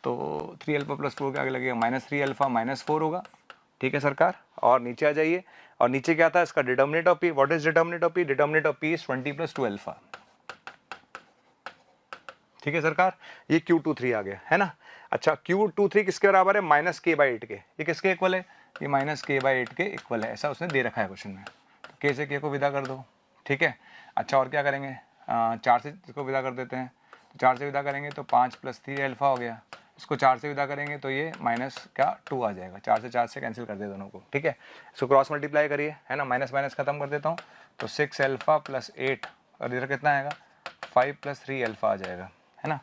तो 3 अल्फा + 4 के आगे लगेगा -3 अल्फा -4 होगा, ठीक है सरकार। और नीचे आ जाइए, और नीचे क्या था इसका determinant of P। What is determinant of P, determinant of P is 20 + 2 alpha, ठीक है सरकार। ये Q23 आ गया, है ना। अच्छा Q23 किसके बराबर है, -K/8 के। ये किसके इक्वल है, ये -K/8 के इक्वल है, ऐसा उसने दे रखा है क्वेश्चन में। तो K से K को विदा कर दो, ठीक है। अच्छा और क्या करेंगे, 4 से इसको विदा कर देते हैं, तो 4 से विदा करेंगे तो 5 + 3 अल्फा हो गया। इसको 4 से विदा करेंगे तो ये माइनस क्या 2 आ जाएगा, 4 से कैंसिल कर दे दोनों को, ठीक है। इसको क्रॉस मल्टीप्लाई करिए, है ना, माइनस माइनस खत्म कर देता हूँ, तो 6 अल्फा प्लस 8 और इधर कितना आएगा 5 प्लस 3 अल्फा आ जाएगा, है ना।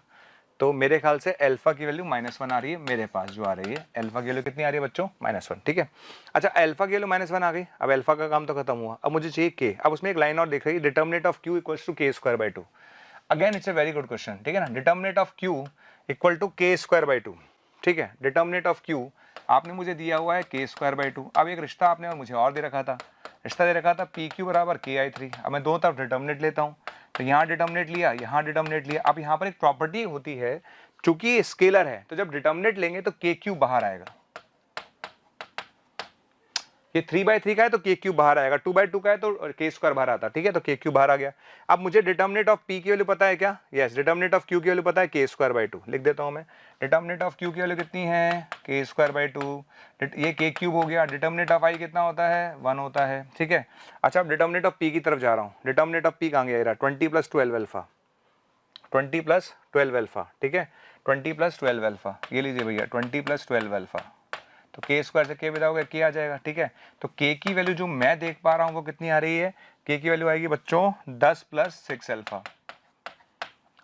तो मेरे ख्याल से अल्फा की वैल्यू -1 आ रही है मेरे पास, जो आ रही है अल्फा की वैल्यू कितनी आ रही है बच्चों, -1, ठीक है। अच्छा, अल्फा की वैल्यू -1 आ गई, अब अल्फा का काम तो खत्म हुआ, अब मुझे चाहिए के। अब उसमें एक लाइन और दिख रही है, determinant of Q equals to k²/2। Again it's a very good question, ठीक है ना। Determinant of Q equal to k²/2, ठीक है। डिटर्मिनेंट ऑफ क्यू आपने मुझे दिया हुआ है k²/2। अब एक रिश्ता आपने मुझे और दे रखा था, रिश्ता दे रखा था PQ = KI3। अब मैं दोनों तरफ डिटर्मिनेंट लेता हूँ, तो यहाँ डिटर्मिनेंट लिया, यहाँ डिटर्मिनेंट लिया। अब यहाँ पर एक प्रॉपर्टी होती है, चूंकि ये स्केलर है तो जब डिटर्मिनेंट लेंगे तो KQ बाहर आएगा। ये 3/3 का है तो KQ बाहर आएगा, 2/2 का है तो k² बाहर आता, ठीक है। तो KQ बाहर आ गया। अब मुझे डिटर्मिनेंट ऑफ P की वैल्यू पता है क्या, यस, डिटर्मिनेंट ऑफ Q की वैल्यू पता है k²/2। लिख देता हूं मैं, डिटर्मिनेंट ऑफ Q की वैल्यू कितनी है k²/2, ये k³ हो गया। डिटर्मिनेंट ऑफ I कितना होता है 1 होता है, ठीक है। अच्छा, अब डिटर्मिनेंट ऑफ P की तरफ जा रहा हूँ। डिटर्मिनेंट ऑफ P कहाँ गया, 20 + 12 अल्फा, 20 + 12 अल्फा, ठीक है। 20 + 12 अल्फा, ये लीजिए भैया 20 + 12 अल्फा, तो k² से k विदा हो गया, k आ जाएगा, ठीक है। तो k की वैल्यू जो मैं देख पा रहा हूँ वो कितनी आ रही है, k की वैल्यू आएगी बच्चों 10 + 6 अल्फा,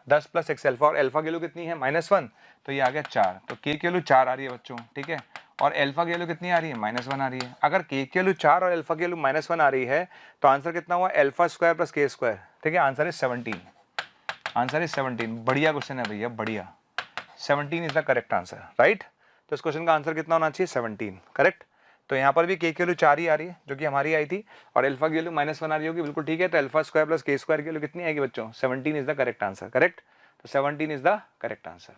10 + 6 अल्फा, और अल्फा की वैल्यू कितनी है -1, तो ये आ गया 4। तो k की वैल्यू 4 आ रही है बच्चों, ठीक है। और अल्फा की वैल्यू कितनी आ रही है -1 आ रही है। अगर k की वैल्यू 4 और अल्फा की वैल्यू -1 आ रही है तो आंसर कितना हुआ, α² + k², ठीक है। Answer is 17, answer is 17। बढ़िया क्वेश्चन है भैया, बढ़िया, 17 is the correct answer, right. तो इस क्वेश्चन का आंसर कितना होना चाहिए, 17, करेक्ट। तो यहाँ पर भी k की वैल्यू 4 ही आ रही है जो कि हमारी आई थी, और अल्फा की वैल्यू -1 आ रही होगी, बिल्कुल ठीक है। तो α² + k² की वैल्यू कितनी आएगी बच्चों, 17 is the correct answer, correct. तो 17 इज द करेक्ट आंसर।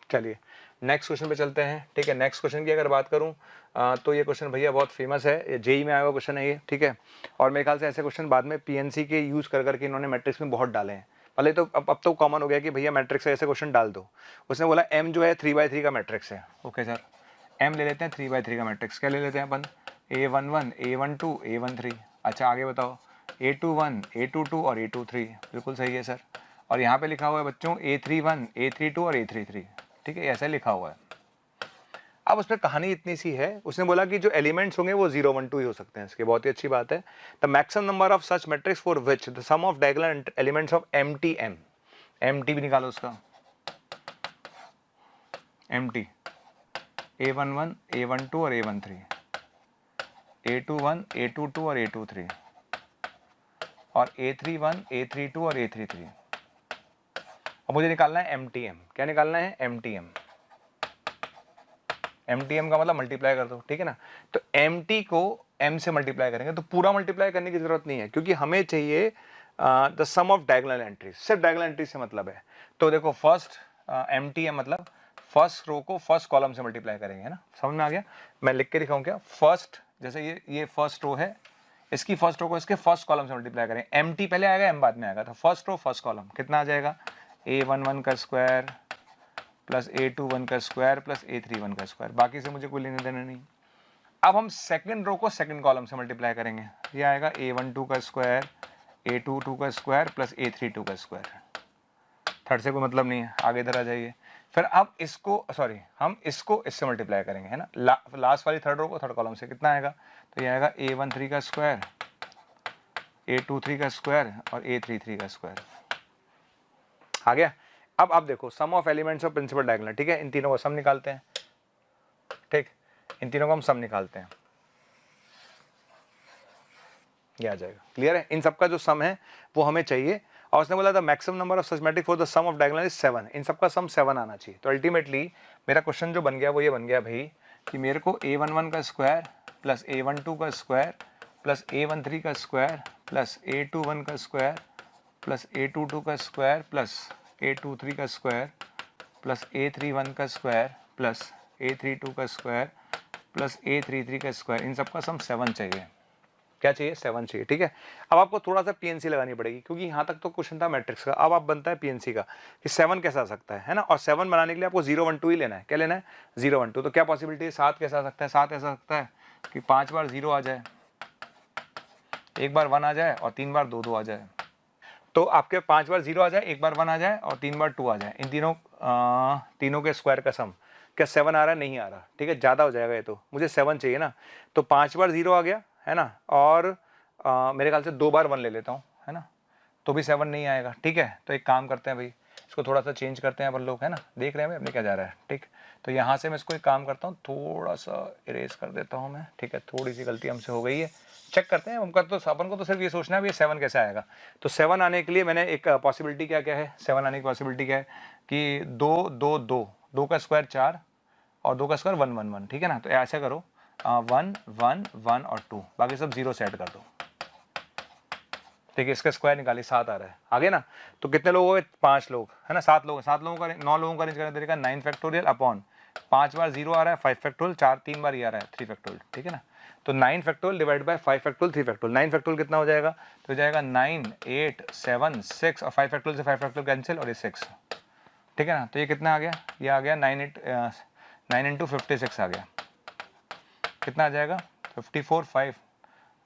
चलिए नेक्स्ट क्वेश्चन पे चलते हैं, ठीक है। नेक्स्ट क्वेश्चन की अगर बात करूं तो ये क्वेश्चन भैया बहुत फेमस है, ये जेई में आया हुआ क्वेश्चन है ये, ठीक है। और मेरे ख्याल से ऐसे क्वेश्चन बाद में पीएनसी के यूज कर करके इन्होंने मैट्रिक्स में बहुत डाले हैं। पहले तो अब तो कॉमन हो गया कि भैया मैट्रिक्स से ऐसे क्वेश्चन डाल दो। उसने बोला m जो है 3/3 का मैट्रिक्स है, ओके सर, m ले लेते हैं 3/3 का मैट्रिक्स। क्या ले लेते हैं अपन, A11 A12 A13। अच्छा आगे बताओ, A21 A22 और A23, बिल्कुल सही है सर। और यहाँ पे लिखा हुआ है बच्चों A31 A32 और A33, ठीक है, ऐसा लिखा हुआ है। अब उसमें कहानी इतनी सी है, उसने बोला कि जो एलिमेंट्स होंगे वो 0 1 2 ही हो सकते हैं, इसके बहुत ही अच्छी बात है। The maximum number of such matrix for which the sum of diagonal elements of MTM, MT भी निकालो उसका, MT A11 A12 और A13, A21 A22 और A23, और A31 A32 और A33। अब मुझे निकालना है MTM। क्या निकालना है, MTM। MTM का मतलब मल्टीप्लाई कर दो, ठीक है ना। तो MT को M से मल्टीप्लाई करेंगे, तो पूरा मल्टीप्लाई करने की जरूरत नहीं है, क्योंकि हमें चाहिए the sum of diagonal entries, सिर्फ डायगोनल एंट्री से मतलब है। तो देखो फर्स्ट MTM मतलब फर्स्ट रो को फर्स्ट कॉलम से मल्टीप्लाई करेंगे, है ना, समझ में आ गया। मैं लिख के दिखाऊं क्या, फर्स्ट, जैसे ये फर्स्ट रो है, इसकी फर्स्ट रो को इसके फर्स्ट कॉलम से मल्टीप्लाई करें। MT पहले आएगा, M बाद में आएगा, तो फर्स्ट रो फर्स्ट कॉलम कितना आ जाएगा, A11 का स्क्वायर प्लस A21 का स्क्वायर प्लस A31 का स्क्वायर, बाकी से मुझे कोई लेने देना नहीं। अब हम सेकंड रो को सेकंड कॉलम से मल्टीप्लाई करेंगे, ये आएगा A12 का स्क्वायर A22 का स्क्वायर प्लस A32 का स्क्वायर। थर्ड से कोई मतलब नहीं है, आगे इधर आ जाइए। फिर अब इसको सॉरी हम इसको इससे मल्टीप्लाई करेंगे, है ना, लास्ट वाली थर्ड रो को थर्ड कॉलम से, कितना आएगा, तो ये आएगा A13 का स्क्वायर A23 का स्क्वायर और A33 का स्क्वायर। आ गया। अब आप देखो sum of elements of principal diagonal, ठीक है, इन तीनों का सम निकालते हैं, ठीक, इन तीनों का हम सम निकालते हैं, ये आ जाएगा, क्लियर है। इन सबका जो सम है वो हमें चाहिए, और उसने बोला था maximum number of such matrix for the sum of diagonal is 7, इन सबका सम 7 आना चाहिए। तो अल्टीमेटली मेरा क्वेश्चन जो बन गया वो ये बन गया भाई कि मेरे को A11 का स्क्वायर प्लस A12 का स्क्वायर प्लस A13 का स्क्वायर प्लस A21 का स्क्वायर प्लस A22 का स्क्वायर प्लस A23 का स्क्वायर प्लस A31 का स्क्वायर प्लस A32 का स्क्वायर प्लस A33 का स्क्वायर, इन सबका सम 7 चाहिए। क्या चाहिए, 7 चाहिए, ठीक है। अब आपको थोड़ा सा पीएनसी लगानी पड़ेगी, क्योंकि यहाँ तक तो क्वेश्चन था मैट्रिक्स का, अब आप बनता है पीएनसी का कि 7 कैसा आ सकता है ना। और 7 बनाने के लिए आपको 0 1 2 ही लेना है। क्या लेना है, 0 1 2। तो क्या पॉसिबिलिटी है, 7 कैसा आ सकता है, 7 ऐसा सकता है कि 5 बार 0 आ जाए, 1 बार 1 आ जाए और 3 बार 2 2 आ जाए। तो आपके 5 बार 0 आ जाए, 1 बार 1 आ जाए और 3 बार 2 आ जाए, इन तीनों के स्क्वायर का सम। क्या 7 आ रहा है? नहीं आ रहा, ठीक है, ज़्यादा हो जाएगा ये तो, मुझे 7 चाहिए ना। तो 5 बार 0 आ गया है ना, और मेरे ख्याल से 2 बार 1 ले लेता हूँ, है ना, तो भी 7 नहीं आएगा, ठीक है। तो एक काम करते हैं भाई, इसको थोड़ा सा चेंज करते हैं अपन लोग, है ना, देख रहे हैं भाई अपने क्या जा रहा है, ठीक। तो यहाँ से मैं इसको एक काम करता हूँ, थोड़ा सा इरेज कर देता हूँ मैं, ठीक है, थोड़ी सी गलती हमसे हो गई है, चेक करते हैं। उनका तो अपन को तो सिर्फ ये सोचना है भी 7 कैसे आएगा। तो 7 आने के लिए मैंने एक पॉसिबिलिटी क्या क्या है, 7 आने की पॉसिबिलिटी क्या है कि 2 2 2 2 का स्क्वायर 4 और 2 का स्क्वायर 1 1 1, ठीक है ना। तो ऐसा करो 1 1 1 और 2, बाकी सब 0 सेट कर दो, ठीक है। इसका स्क्वायर निकालिए, 7 आ रहा है, आगे ना। तो कितने लोग हो गए? 5 लोग, है ना, 7 लोग, 7 लोगों का 9 लोगों का अरेंज करने तरीका 9 फैक्टोरियल अपॉन 5 बार 0 आ रहा है 5 फैक्टोरियल, 4 3 बार ये आ रहा है 3 फैक्टोरियल, ठीक है ना। तो 9 factorial divide by 5 factorial 3 factorial, 9 factorial कितना हो जाएगा? तो हो जाएगा 9 8 7 6 और 5 फैक्टोरियल से 5 फैक्टोरियल कैंसिल और ये 6, ठीक है ना। तो ये कितना आ गया? ये आ गया 9 इंटू 56 आ गया, कितना आ जाएगा? 54 5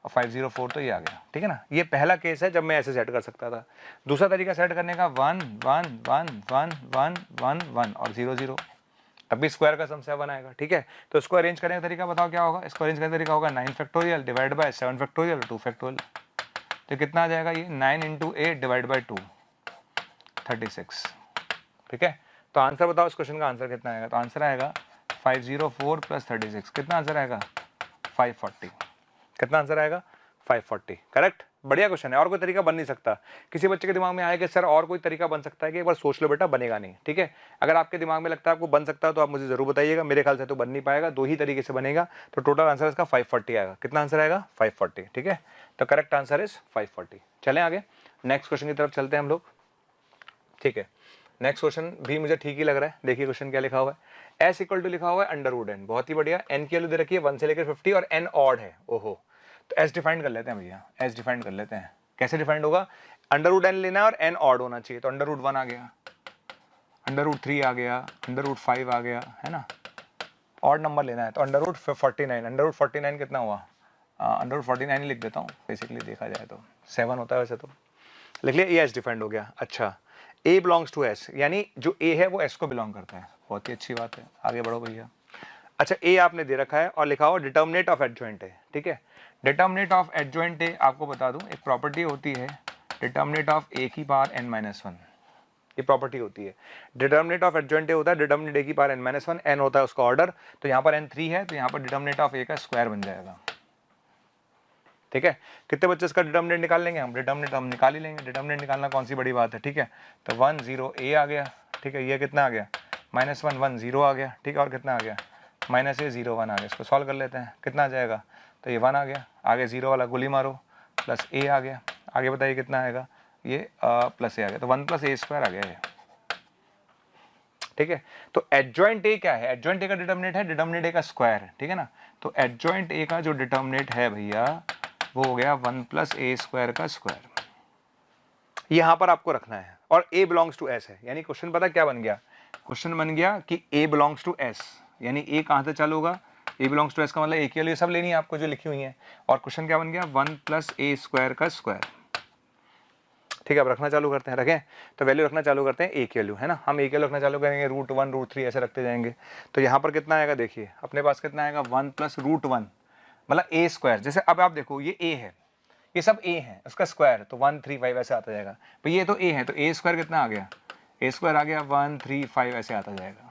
और 504, तो ये आ गया, ठीक है ना। ये पहला केस है जब मैं ऐसे सेट कर सकता था। दूसरा तरीका सेट करने का 1 1 1 1 1 1 1 और 0 0, तब भी स्क्वायर का सम 7 आएगा, ठीक है। तो इसको अरेंज करने का तरीका बताओ क्या होगा? इसको अरेंज करने का तरीका होगा 9 factorial divide by 7 factorial 2 factorial. तो कितना आ जाएगा? ये 9 इंटू 8 डिवाइड बाई 2 36, ठीक है। तो आंसर बताओ इस क्वेश्चन का आंसर कितना आएगा? तो आंसर आएगा 504 प्लस 36, कितना आंसर आएगा? 540। कितना आंसर आएगा? 540, करेक्ट। बढ़िया क्वेश्चन है, और कोई तरीका बन नहीं सकता। किसी बच्चे के दिमाग में आए कि सर और कोई तरीका बन सकता है कि एक बार सोच लो बेटा, बनेगा नहीं, ठीक है। अगर आपके दिमाग में लगता है आपको बन सकता है तो आप मुझे जरूर बताइएगा। मेरे ख्याल से तो बन नहीं पाएगा, 2 ही तरीके से बनेगा। तो टोटल आंसर इसका 540 आएगा। कितना आंसर आएगा? 540, ठीक है। तो करेक्ट आंसर इज 540। चलें आगे, नेक्स्ट क्वेश्चन की तरफ चलते हैं हम लोग, ठीक है। नेक्स्ट क्वेश्चन भी मुझे ठीक ही लग रहा है। देखिए क्वेश्चन क्या लिखा हुआ है, एस इक्वल टू लिखा हुआ है अंडर रूट एन, बहुत ही बढ़िया। एन की वैल्यू दे रखी है 1 से लेकर 50 और एन ऑड है, ओहो। तो एस डिफाइन कर लेते हैं भैया, एस डिफाइन कर लेते हैं। कैसे डिफाइंड होगा? अंडर रूट एन लेना है और एन ऑड होना चाहिए। तो अंडर रूट 1 आ गया, अंडर रूट 3 आ गया, अंडर रूट 5 आ गया, है ना। ऑड नंबर लेना है तो अंडर रूट 49, अंडर रूट 49 कितना हुआ? अंडर रूट 49 ही लिख देता हूँ, बेसिकली देखा जाए तो 7 होता है वैसे तो। लिख लिया, ए एस डिफाइंड हो गया। अच्छा, ए बिलोंग्स टू एस, यानी जो ए है वो एस को बिलोंग करता है, बहुत ही अच्छी बात है। आगे बढ़ो भैया। अच्छा, ए आपने दे रखा है और लिखा हुआ डिटर्मिनेट ऑफ एडजॉइंट है, ठीक है। डिटर्मिनेट ऑफ एडजॉइंट ए आपको बता दूं, एक प्रॉपर्टी होती है डिटर्मिनेट ऑफ ए की पावर n माइनस 1, ये प्रॉपर्टी होती है। डिटर्मिनेट ऑफ एडजॉइंट ए होता है डिटर्मिनेट ए की पावर n माइनस 1, n होता है उसका ऑर्डर। तो यहाँ पर n 3 है, तो यहाँ पर डिटर्मिनेट ऑफ ए का स्क्वायर बन जाएगा, ठीक है। कितने बच्चे इसका डिटर्मिनेट निकाल लेंगे? हम डिटर्मिनेट हम निकाल ही लेंगे, डिटर्मिनेट निकालना कौन सी बड़ी बात है, ठीक है। तो 1 0 ए आ गया, ठीक है। ये कितना आ गया? -1 1 0 आ गया, ठीक है। और कितना आ गया? -a 0 1 आ गया। इसको सॉल्व कर लेते हैं, कितना आ जाएगा? तो ये 1 आ गया, आगे 0 वाला गोली मारो, प्लस ए आ गया, आगे बताइए कितना आएगा? ये प्लस ए आ गया, तो 1 + a² आ गया ये, ठीक है। तो एडजॉइंट ए क्या है? एडजॉइंट ए का डिटर्मिनेट है डिटर्मिनेट ए का स्क्वायर, ठीक है ना। तो एडजॉइंट ए का जो डिटर्मिनेट है भैया वो हो गया 1 + a² का स्क्वायर, यहां पर आपको रखना है। और a बिलोंग्स टू s है, यानी क्वेश्चन पता क्या बन गया? क्वेश्चन बन गया कि a बिलोंग्स टू s, यानी a कहां से चालू होगा? a बिलोंग्स टू s का मतलब a के लिए सब लेनी है आपको जो लिखी हुई है। और क्वेश्चन क्या बन गया? 1 + a² का स्क्वायर, ठीक है। अब रखना चालू करते हैं, रखें तो वैल्यू रखना चालू करते हैं, a की वैल्यू, है ना। हम a की वैल्यू रखना चालू करेंगे, √1 √3 ऐसे रखते जाएंगे। तो यहाँ पर कितना आएगा? देखिए अपने पास कितना आएगा? 1 + √1 मतलब a²। जैसे अब आप देखो ये a है, ये सब a है, उसका स्क्वायर तो 135 ऐसे आता जाएगा। तो ये तो a है, तो a² कितना आ गया? a² आ गया 135 ऐसे आता जाएगा,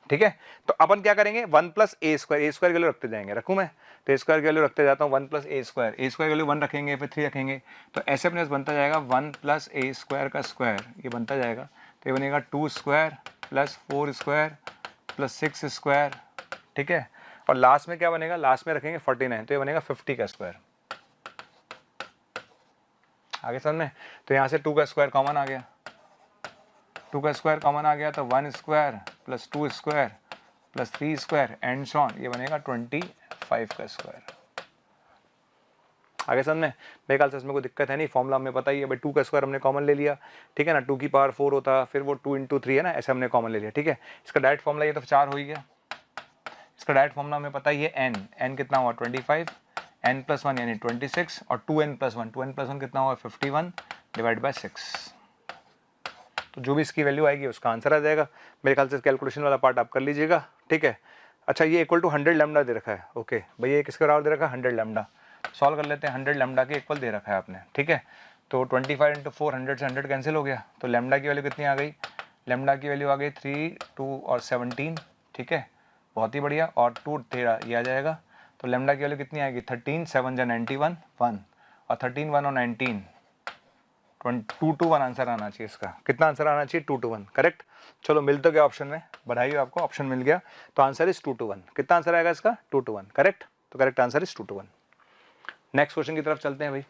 ठीक है। तो अपन क्या करेंगे? 1 + a² की वैल्यू रखते जाएंगे, रखूं मैं? तो a² की वैल्यू रखते जाता हूँ, 1 + a² की वैल्यू 1 रखेंगे, फिर 3 रखेंगे, तो ऐसे अपने बनता जाएगा 1 + a² का स्क्वायर, ये बनता जाएगा। तो ये बनेगा 2² + 4² + 6², ठीक है। और लास्ट में क्या बनेगा? लास्ट में रखेंगे 49, तो ये बनेगा 50 का स्क्वायर। आगे समझ में? तो यहाँ से 2 का स्क्वायर कॉमन आ गया, 2 का स्क्वायर कॉमन आ गया, तो 1² + 2² + 3² एंड सो ऑन, ये बनेगा 25 का स्क्वायर। आगे समझ में? मेरे ख्याल से इसमें कोई दिक्कत है नहीं, फॉर्मूला हमें पता ही है भाई। 2 का स्क्वायर हमने कॉमन ले लिया, ठीक है ना। 2 की पावर 4 होता, फिर वो 2 × 3 है ना, ऐसे हमने कॉमन ले लिया, ठीक है। इसका डायरेक्ट फॉर्मूला ये तो 4 हो ही गया। इसका डायरेक्ट फॉर्मूला हमें पता ही है, n कितना हुआ? 25, n+1 यानी 26 और 2n+1 कितना होगा 51 डिवाइड बाय 6। तो जो भी इसकी वैल्यू आएगी उसका आंसर आ जाएगा। मेरे ख्याल से कैलकुलेशन वाला पार्ट आप कर लीजिएगा, ठीक है। अच्छा, ये इक्वल टू 100 लैम्डा दे रखा है, ओके भैया ये किसके बराबर दे रखा है 100 लैम्डा। सॉल्व कर लेते हैं, 100 लैम्डा के इक्वल दे रखा है आपने, ठीक है। तो 25 × 4 100 से 100 कैंसिल हो गया, तो लैम्डा की वैल्यू कितनी आ गई, लैम्डा की वैल्यू आ गई 3, 2 और 17, ठीक है, बहुत ही बढ़िया। और 2 13 ये आ जाएगा, तो लैम्डा की वैल्यू कितनी आएगी 13, 7 जा 91 1 और 13 1 और 19 2 to 1 आंसर आना चाहिए इसका। कितना आंसर आना चाहिए 2 to 1, करेक्ट। चलो मिल तो गया ऑप्शन में, बधाई हो आपको, ऑप्शन मिल गया। तो आंसर इज 2 to 1। कितना आंसर आएगा इसका 2 to 1, करेक्ट। तो correct answer is 2 to 1। Next question की तरफ चलते हैं भाई,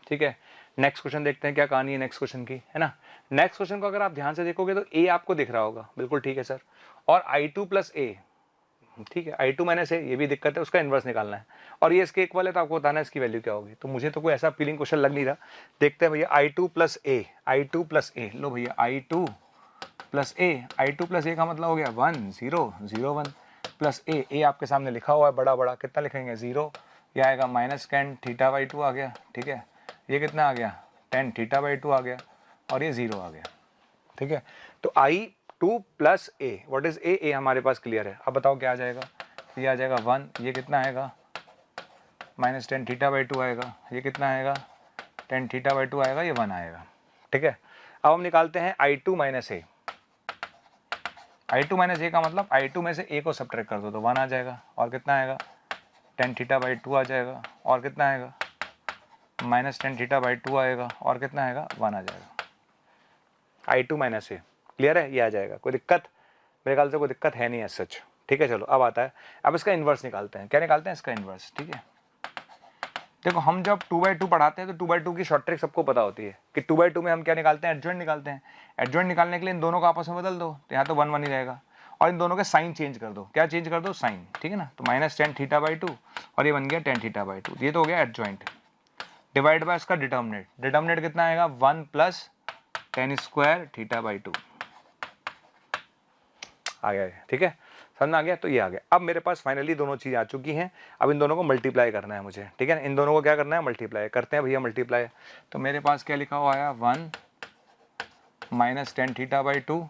ठीक है। नेक्स्ट क्वेश्चन देखते हैं क्या कहानी है नेक्स्ट क्वेश्चन की, है ना। नेक्स्ट क्वेश्चन को अगर आप ध्यान से देखोगे तो ए आपको दिख रहा होगा, बिल्कुल ठीक है सर, और I2 + A, ठीक है, I2 - A, ये भी दिक्कत है, उसका इन्वर्स निकालना है और ये इसके इक्वल है, तो आपको बताना है इसकी वैल्यू क्या होगी। तो मुझे तो कोई ऐसा फीलिंग क्वेश्चन लग नहीं रहा। देखते हैं भैया I2 + A, I2 + A, लो भैया I2 + A, I2 + A का मतलब हो गया 1 0 0 1 प्लस A आपके सामने लिखा हुआ है बड़ा बड़ा, कितना लिखेंगे 0, ये आएगा -tan θ/2 आ गया, ठीक है, ये कितना आ गया tan θ/2 आ गया और ये 0 आ गया, ठीक है। तो I2 + A, what is A हमारे पास क्लियर है। अब बताओ क्या आ जाएगा, ये आ जाएगा 1, ये कितना आएगा -tan θ/2 आएगा, ये कितना आएगा tan θ/2 आएगा, ये 1 आएगा, ठीक है। अब हम निकालते हैं I2 - A। I2 - A का मतलब I2 में से A को सब्ट्रैक्ट कर दो तो 1 आ जाएगा और कितना आएगा tan θ/2 आ जाएगा और कितना आएगा -tan θ/2 आएगा और कितना आएगा 1 आ जाएगा। I2 - A क्लियर है, ये आ जाएगा। कोई दिक्कत, मेरे ख्याल से कोई दिक्कत है नहीं है सच, ठीक है। चलो अब आता है, अब इसका इन्वर्स निकालते हैं। क्या निकालते हैं इसका इन्वर्स, ठीक है। देखो हम जब 2/2 पढ़ाते हैं तो 2/2 की शॉर्ट ट्रिक सबको पता होती है कि 2/2 में हम क्या निकालते हैं, एडजॉइंट निकालते हैं। एडजॉइंट निकालने के लिए इन दोनों को आपस में बदल दो, तो यहाँ तो 1 1 ही रहेगा और इन दोनों के साइन चेंज कर दो। क्या चेंज कर दो, साइन, ठीक है ना। तो -tan θ/2 और ये बन गया tan θ/2, ये तो हो गया एडजॉइंट। डिवाइड बाय इसका डिटर्मिनेंट, डिटर्मिनेंट कितना आएगा 1 + tan² θ/2 आ गया, ठीक है, समझ में आ गया। तो ये आ गया। अब मेरे पास फाइनली दोनों चीज़ आ चुकी हैं, अब इन दोनों को मल्टीप्लाई करना है मुझे, ठीक है। इन दोनों को क्या करना है, मल्टीप्लाई करते हैं भैया, मल्टीप्लाई। तो मेरे पास क्या लिखा हुआ आया 1 - tan θ/2,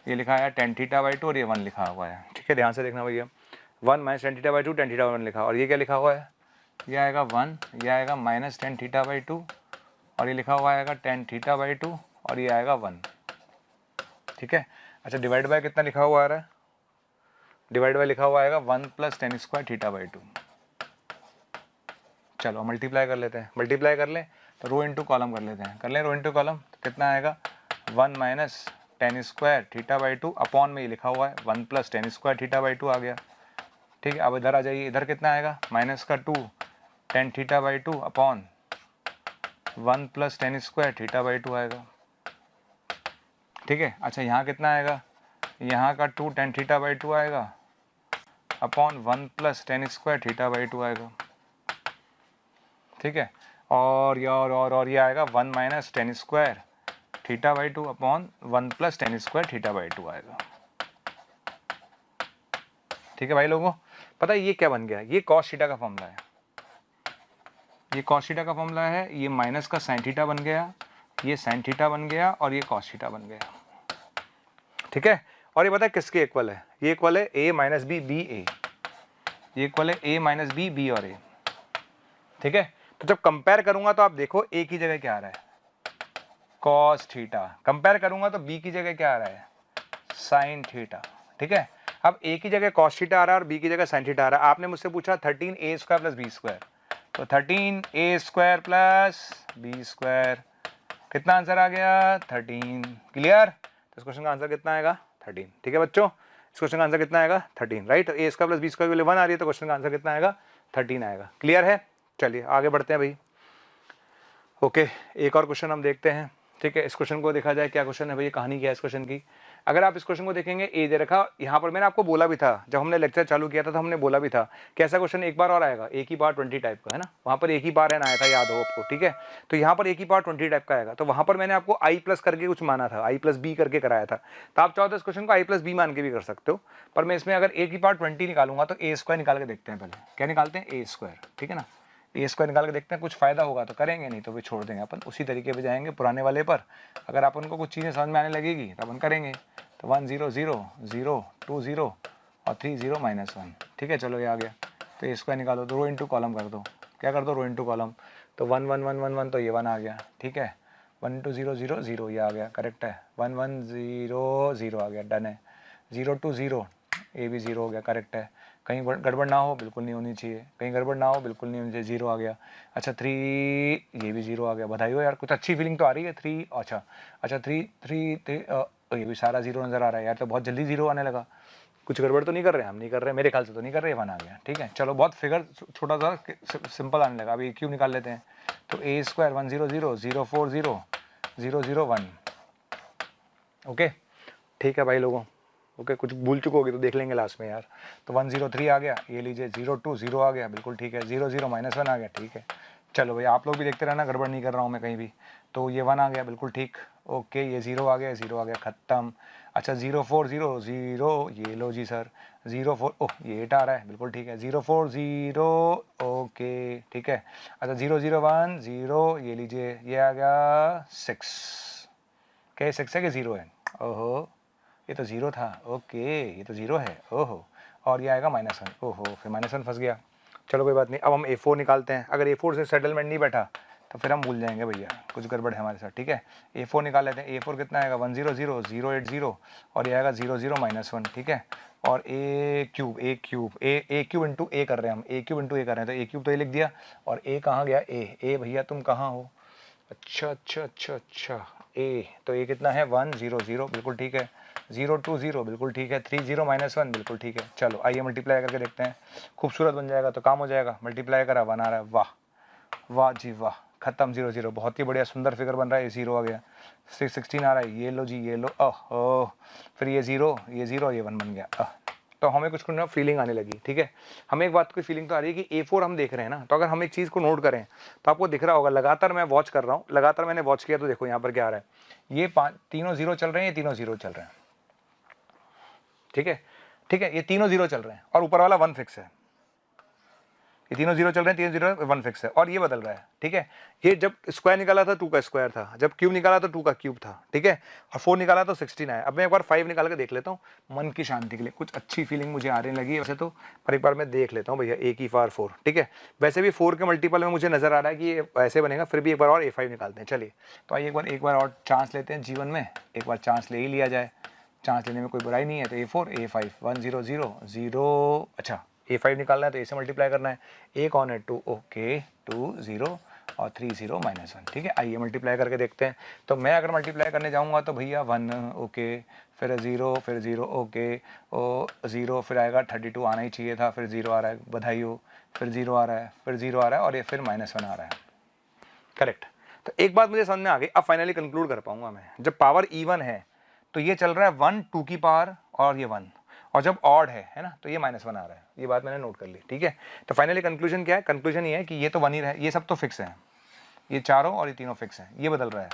ये लिखा है tan θ/2 और ये 1 लिखा हुआ है, ठीक है। ध्यान से देखना भैया, 1 - tan θ/2 tan θ/1 लिखा, और ये क्या लिखा हुआ है, ये आएगा 1, ये आएगा -tan θ/2 और ये लिखा हुआ आएगा tan θ/2 और ये आएगा 1, ठीक है। अच्छा, डिवाइड बाय कितना लिखा हुआ आ रहा है, डिवाइड बाय लिखा हुआ आएगा 1 + tan² θ/2। चलो मल्टीप्लाई कर लेते हैं, मल्टीप्लाई कर लें तो रो इंटू कॉलम कर लेते हैं, कर लें रो इंटू कॉलम, तो कितना आएगा 1 - tan² θ/2 अपॉन में ये लिखा हुआ है 1 + tan² θ/2 आ गया, ठीक है। अब इधर आ जाइए, इधर कितना आएगा -2 tan θ/2 अपॉन 1 + tan² θ/2 आएगा, ठीक है। अच्छा, यहाँ कितना आएगा, यहाँ का 2 tan θ/2 आएगा अपॉन 1 + tan² θ/2 आएगा, ठीक है। और ये आएगा 1 - tan² θ/2 अपॉन 1 + tan² θ/2 आएगा, ठीक है भाई लोगों। पता है ये क्या बन गया, ये cos θ का फॉर्मूला है, ये cos θ का फॉर्मूला है, ये माइनस का sin θ बन गया, ये sin θ बन गया और ये cos θ बन गया, ठीक है। और ये पता है किसके इक्वल है, ये इक्वल है A - B B A, ये इक्वल है A - B B और A, ठीक है। तो जब कंपेयर करूंगा तो आप देखो A की जगह क्या आ रहा है cos θ, कंपेयर करूंगा तो B की जगह क्या आ रहा है sin θ, ठीक है। अब A की जगह cos θ आ रहा है और B की जगह sin θ आ रहा है। आपने मुझसे पूछा 13a² + b², तो 13a² + b², कितना आंसर आ गया 13, क्लियर। तो इस क्वेश्चन का आंसर कितना आएगा 13, ठीक है बच्चों। इस क्वेश्चन का आंसर कितना आएगा 13, राइट। a² + b² की वैल्यू 1 आ रही है, तो क्वेश्चन का आंसर कितना आएगा 13 आएगा, क्लियर है। चलिए आगे बढ़ते हैं भाई, ओके। एक और क्वेश्चन हम देखते हैं, ठीक है, इस क्वेश्चन को देखा जाए, क्या क्वेश्चन है भैया, कहानी क्या है इस क्वेश्चन की। अगर आप इस क्वेश्चन को देखेंगे, ए दे रखा, यहाँ पर मैंने आपको बोला भी था जब हमने लेक्चर चालू किया था तो हमने बोला भी था कि ऐसा क्वेश्चन एक बार और आएगा, ए की पावर 20 टाइप का, है ना, वहाँ पर एक ही बार एन आया था, याद हो आपको, ठीक है। तो यहाँ पर ए की पावर 20 टाइप का आएगा, तो वहाँ पर मैंने आपको आई प्लस करके कुछ माना था, आई प्लस बी करके कराया था, तो आप चाहो तो इस क्वेश्चन को आई प्लस बी मान के भी कर सकते हो, पर मैं इसमें अगर ए की पावर 20 निकालूंगा तो ए स्क्वायर निकाल के देखते हैं पहले, क्या निकालते हैं, ए स्क्वायर, ठीक है ना, ए स्क्वायर निकाल के देखते हैं, कुछ फायदा होगा तो करेंगे, नहीं तो भी छोड़ देंगे अपन, उसी तरीके पे जाएंगे पुराने वाले पर। अगर अपन को कुछ चीज़ें समझ में आने लगेगी तो अपन करेंगे। तो 1 0 0 0 2 0 और 3 0 -1, ठीक है, चलो ये आ गया। तो ए स्क्वायर निकालो, तो रो इंटू कॉलम कर दो, क्या कर दो, रो इंटू कॉलम, तो 1 1 1 1 1 तो ये 1 आ गया, ठीक है, 1 2 0 0 0 ये आ गया, करेक्ट है, 1 1 0 0 आ गया, डन है, 0 2 0 ये भी 0 हो गया, करेक्ट है, कहीं गड़बड़ ना हो, बिल्कुल नहीं होनी चाहिए, कहीं गड़बड़ ना हो, बिल्कुल नहीं होनी चाहिए, 0 आ गया। अच्छा 3, ये भी 0 आ गया, बधाई हो यार, कुछ अच्छी फीलिंग तो आ रही है। 3, अच्छा 3 3 3 ये भी सारा 0 नज़र आ रहा है यार, तो बहुत जल्दी 0 आने लगा, कुछ गड़बड़ तो नहीं कर रहे, हम नहीं कर रहे, मेरे ख्याल से तो नहीं कर रहे, 1 आ गया, ठीक है, चलो बहुत फिगर छोटा सा सिंपल आने लगा। अभी क्यों निकाल लेते हैं, तो ए स्क्वायर 1 0 0 0 4 0 0 0 1, ओके, ठीक है भाई लोगों, ओके, कुछ भूल चुके होगी तो देख लेंगे लास्ट में यार। तो 1 0 3 आ गया, ये लीजिए, 0 2 0 आ गया, बिल्कुल ठीक है, 0 0 -1 आ गया, ठीक है, चलो भाई आप लोग भी देखते रहना, गड़बड़ नहीं कर रहा हूँ मैं कहीं भी। तो ये 1 आ गया, बिल्कुल ठीक, ओके, ये 0 आ गया, 0 आ गया, ख़त्म। अच्छा 0 4 0 0, ये लो जी सर, 0 4, ओह ये 8 आ रहा है, बिल्कुल ठीक है, 0 4 0, ओके ठीक है। अच्छा 0 0 1 0, ये लीजिए, ये आ गया 6, क्या 6 है कि 0 है, ओहो ये तो 0 था, ओके ये तो 0 है, ओहो, और ये आएगा -1, ओहो फिर -1 फंस गया, चलो कोई बात नहीं। अब हम A4 निकालते हैं, अगर A4 से सेटलमेंट नहीं बैठा तो फिर हम भूल जाएंगे भैया, कुछ गड़बड़ है हमारे साथ, ठीक है। A4 निकाल लेते हैं, A4 कितना आएगा, 1 0 0 0 8 0, और ये आएगा 0 0 -1, ठीक है, और A क्यूब इंटू ए कर रहे हैं हम, A क्यूब इंटू ए कर रहे हैं, तो A क्यूब तो ये लिख दिया, और A कहाँ गया, ए भैया तुम कहाँ हो, अच्छा ए, तो ये कितना है, 1 0 0, बिल्कुल ठीक है, 0 2 0, बिल्कुल ठीक है, 3 0 -1, बिल्कुल ठीक है। चलो आइए मल्टीप्लाई करके देखते हैं, खूबसूरत बन जाएगा तो काम हो जाएगा। मल्टीप्लाई करा, 1 आ रहा है, वाह वाह जी वाह, खत्म, 0 0, बहुत ही बढ़िया सुंदर फिगर बन रहा है, ये 0 आ गया, 16 आ रहा है, ये लो जी ये लो, ओह फिर ये 0 ये 1 बन गया, तो हमें कुछ ना फीलिंग आने लगी, ठीक है। हमें एक बात की फीलिंग तो आ रही है कि A4 हम देख रहे हैं ना, तो अगर हम एक चीज़ को नोट करें तो आपको दिख रहा होगा, लगातार मैं वॉच कर रहा हूँ, लगातार मैंने वॉच किया, तो देखो यहाँ पर क्या आ रहा है, ये तीनों 0 चल रहे हैं, ये तीनों 0 चल रहे हैं, ठीक है, ये तीनों 0 चल रहे हैं, और ऊपर वाला 1 फिक्स है, ये तीनों 0 चल रहे हैं, तीनों 0 1 फिक्स है, और ये बदल रहा है, ठीक है। ये जब स्क्वायर निकाला था 2 का स्क्वायर था, जब क्यूब निकाला तो 2 का क्यूब था, ठीक है, और 4 निकाला तो 16 आया। अब मैं एक बार 5 निकाल के देख लेता हूँ, मन की शांति के लिए, कुछ अच्छी फीलिंग मुझे आने लगी वैसे तो, पर एक बार मैं देख लेता हूँ भैया, A की पावर 4, ठीक है। वैसे भी 4 के मल्टीपल में मुझे नजर आ रहा है कि ये ऐसे बनेगा, फिर भी एक बार और A5 निकालते हैं, चलिए। तो आइए एक बार और चांस लेते हैं जीवन में, एक बार चांस ले ही लिया जाए, चांस लेने में कोई बुराई नहीं है। तो A4 A5 1 0 0 0, अच्छा A5 निकालना है तो A से मल्टीप्लाई करना है, A कौन है 2, ओके 2 0 और 3 0 -1, ठीक है। आइए मल्टीप्लाई करके देखते हैं। तो मैं अगर मल्टीप्लाई करने जाऊंगा तो भैया 1, ओके, फिर 0, फिर 0, ओके, ओ 0, फिर आएगा 32 आना ही चाहिए था, फिर 0 आ रहा है, बधाई हो, फिर 0 आ रहा है, फिर 0 आ रहा है, और ये फिर -1 आ रहा है, करेक्ट। तो एक बात मुझे समझ में आ गई, अब फाइनली कंक्लूड कर पाऊंगा मैं, जब पावर इवन है तो ये चल रहा है 1 2 की पावर और ये 1, और जब ऑड है ना, तो ये -1 आ रहा है, ये बात मैंने नोट कर ली, ठीक है। तो फाइनली कंक्लूजन क्या है, कंक्लूजन ये है कि ये तो 1 ही रहे, ये सब तो फिक्स है, ये चारों और ये तीनों फिक्स है, ये बदल रहा है,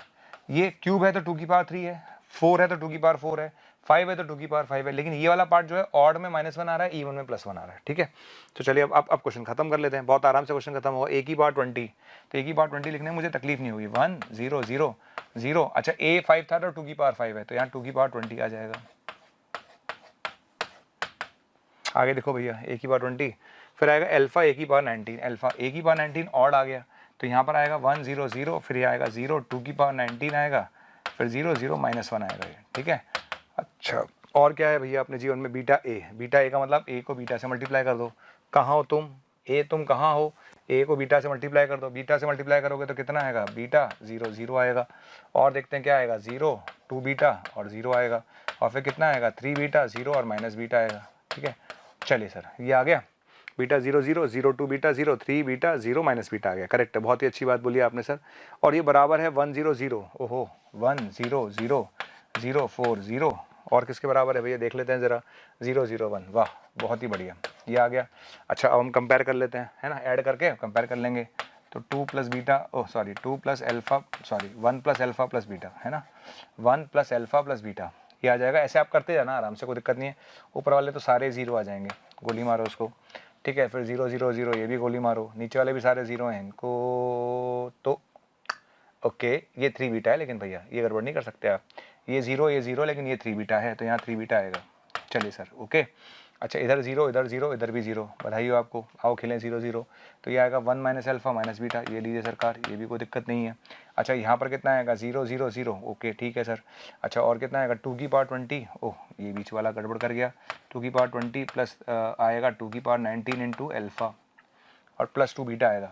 ये क्यूब है तो 2 की पावर 3 है, 4 है तो 2 की पावर 4 है, 5 है तो 2 की पावर 5 है, लेकिन ये वाला पार्ट जो है ऑड में -1 आ रहा है, इवन में +1 आ रहा है, ठीक है। तो चलिए अब क्वेश्चन खत्म कर लेते हैं, बहुत आराम से क्वेश्चन खत्म होगा। A की पावर 20, तो A की पावर 20 लिखने में मुझे तकलीफ नहीं होगी, 1 0 0 0, अच्छा A 5 था तो 2 की पावर 5 है, तो यहाँ 2 की पावर 20 आ जाएगा। आगे देखो भैया, A की पावर 20, फिर आएगा अल्फा A की पावर 19, अल्फा A की पावर 19 ऑड आ गया, तो यहाँ पर आएगा 1 0 0, फिर ये आएगा 0 2 की पावर 19 आएगा, फिर 0 0 -1 आएगा ये, ठीक है। अच्छा और क्या है भैया अपने जीवन में, बीटा ए का मतलब A को बीटा से मल्टीप्लाई कर दो, कहाँ हो तुम A, तुम कहाँ हो, A को बीटा से मल्टीप्लाई कर दो, बीटा से मल्टीप्लाई करोगे तो कितना आएगा, बीटा 0 0 आएगा, और देखते हैं क्या आएगा, 0 2 बीटा और 0 आएगा, और फिर कितना आएगा 3 बीटा 0 और -बीटा आएगा, ठीक है। चलिए सर ये आ गया, beta 0 0 0 2 beta 0 3 beta 0 minus beta आ गया, करेक्ट है, बहुत ही अच्छी बात बोली आपने सर। और ये बराबर है 1 0 0, ओहो 1 0 0 0 4 0, और किसके बराबर है भैया देख लेते हैं ज़रा, 0 0 1, वाह बहुत ही बढ़िया, ये आ गया। अच्छा अब हम कंपेयर कर लेते हैं, है ना, ऐड करके कंपेयर कर लेंगे। तो 2 plus beta, oh sorry 2 plus alpha, sorry 1 plus alpha plus beta, है ना, 1 प्लस एल्फा प्लस बीटा, ये आ जाएगा। ऐसे आप करते जाना आराम से, कोई दिक्कत नहीं है। ऊपर वाले तो सारे 0 आ जाएंगे, गोली मारो उसको, ठीक है। फिर 0 0 0, ये भी गोली मारो, नीचे वाले भी सारे 0 हैं, इनको तो ओके ये 3 बीटा है, लेकिन भैया ये गड़बड़ नहीं कर सकते आप, ये 0 लेकिन ये 3 बीटा है, तो यहाँ 3 बीटा आएगा। चलिए सर ओके। अच्छा इधर 0 इधर 0 इधर भी 0, बधाई हो आपको, आओ खेलें 0 0, तो ये आएगा 1 माइनस एल्फा माइनस बीटा, ये लीजिए सरकार, ये भी कोई दिक्कत नहीं है। अच्छा यहाँ पर कितना आएगा 0 0 0, ओके ठीक है सर। अच्छा और कितना आएगा 2 की पावर 20, ओह ये बीच वाला गड़बड़ कर गया, 2 की पावर 20 प्लस आएगा 2 की पावर 19 इंटू एल्फा और प्लस 2 बीटा आएगा,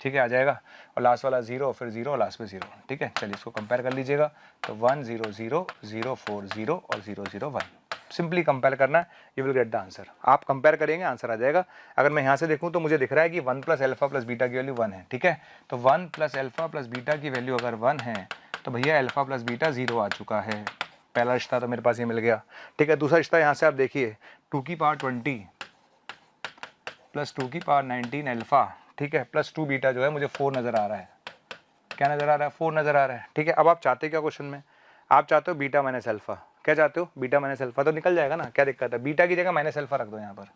ठीक है आ जाएगा। और लास्ट वाला 0 फिर 0 लास्ट में 0, ठीक है। चलिए इसको कंपेयर कर लीजिएगा, तो 1 0 0 0 4 0 और 0 0 1, सिंपली कंपेयर करना है, you will get the answer. आप कंपेयर करेंगे आंसर आ जाएगा। अगर मैं यहाँ से देखूँ तो मुझे दिख रहा है कि 1 प्लस एल्फा प्लस बीटा की वैल्यू 1 है, ठीक है। तो 1 प्लस एल्फा प्लस बीटा की वैल्यू अगर 1 है तो भैया एल्फा प्लस बीटा 0 आ चुका है, पहला रिश्ता तो मेरे पास ये मिल गया, ठीक है। दूसरा रिश्ता यहाँ से आप देखिए 2 की पावर 20 प्लस 2 की पावर 19 एल्फा, ठीक है, प्लस 2 बीटा जो है मुझे 4 नज़र आ रहा है, क्या नज़र आ रहा है 4 नज़र आ रहा है, ठीक है। अब आप चाहते क्या क्वेश्चन में, आप चाहते हो बीटा माइनस एल्फा, क्या चाहते हो बीटा माइनस एल्फा, तो निकल जाएगा ना, क्या दिक्कत है, बीटा की जगह माइनस एल्फा रख दो यहाँ पर,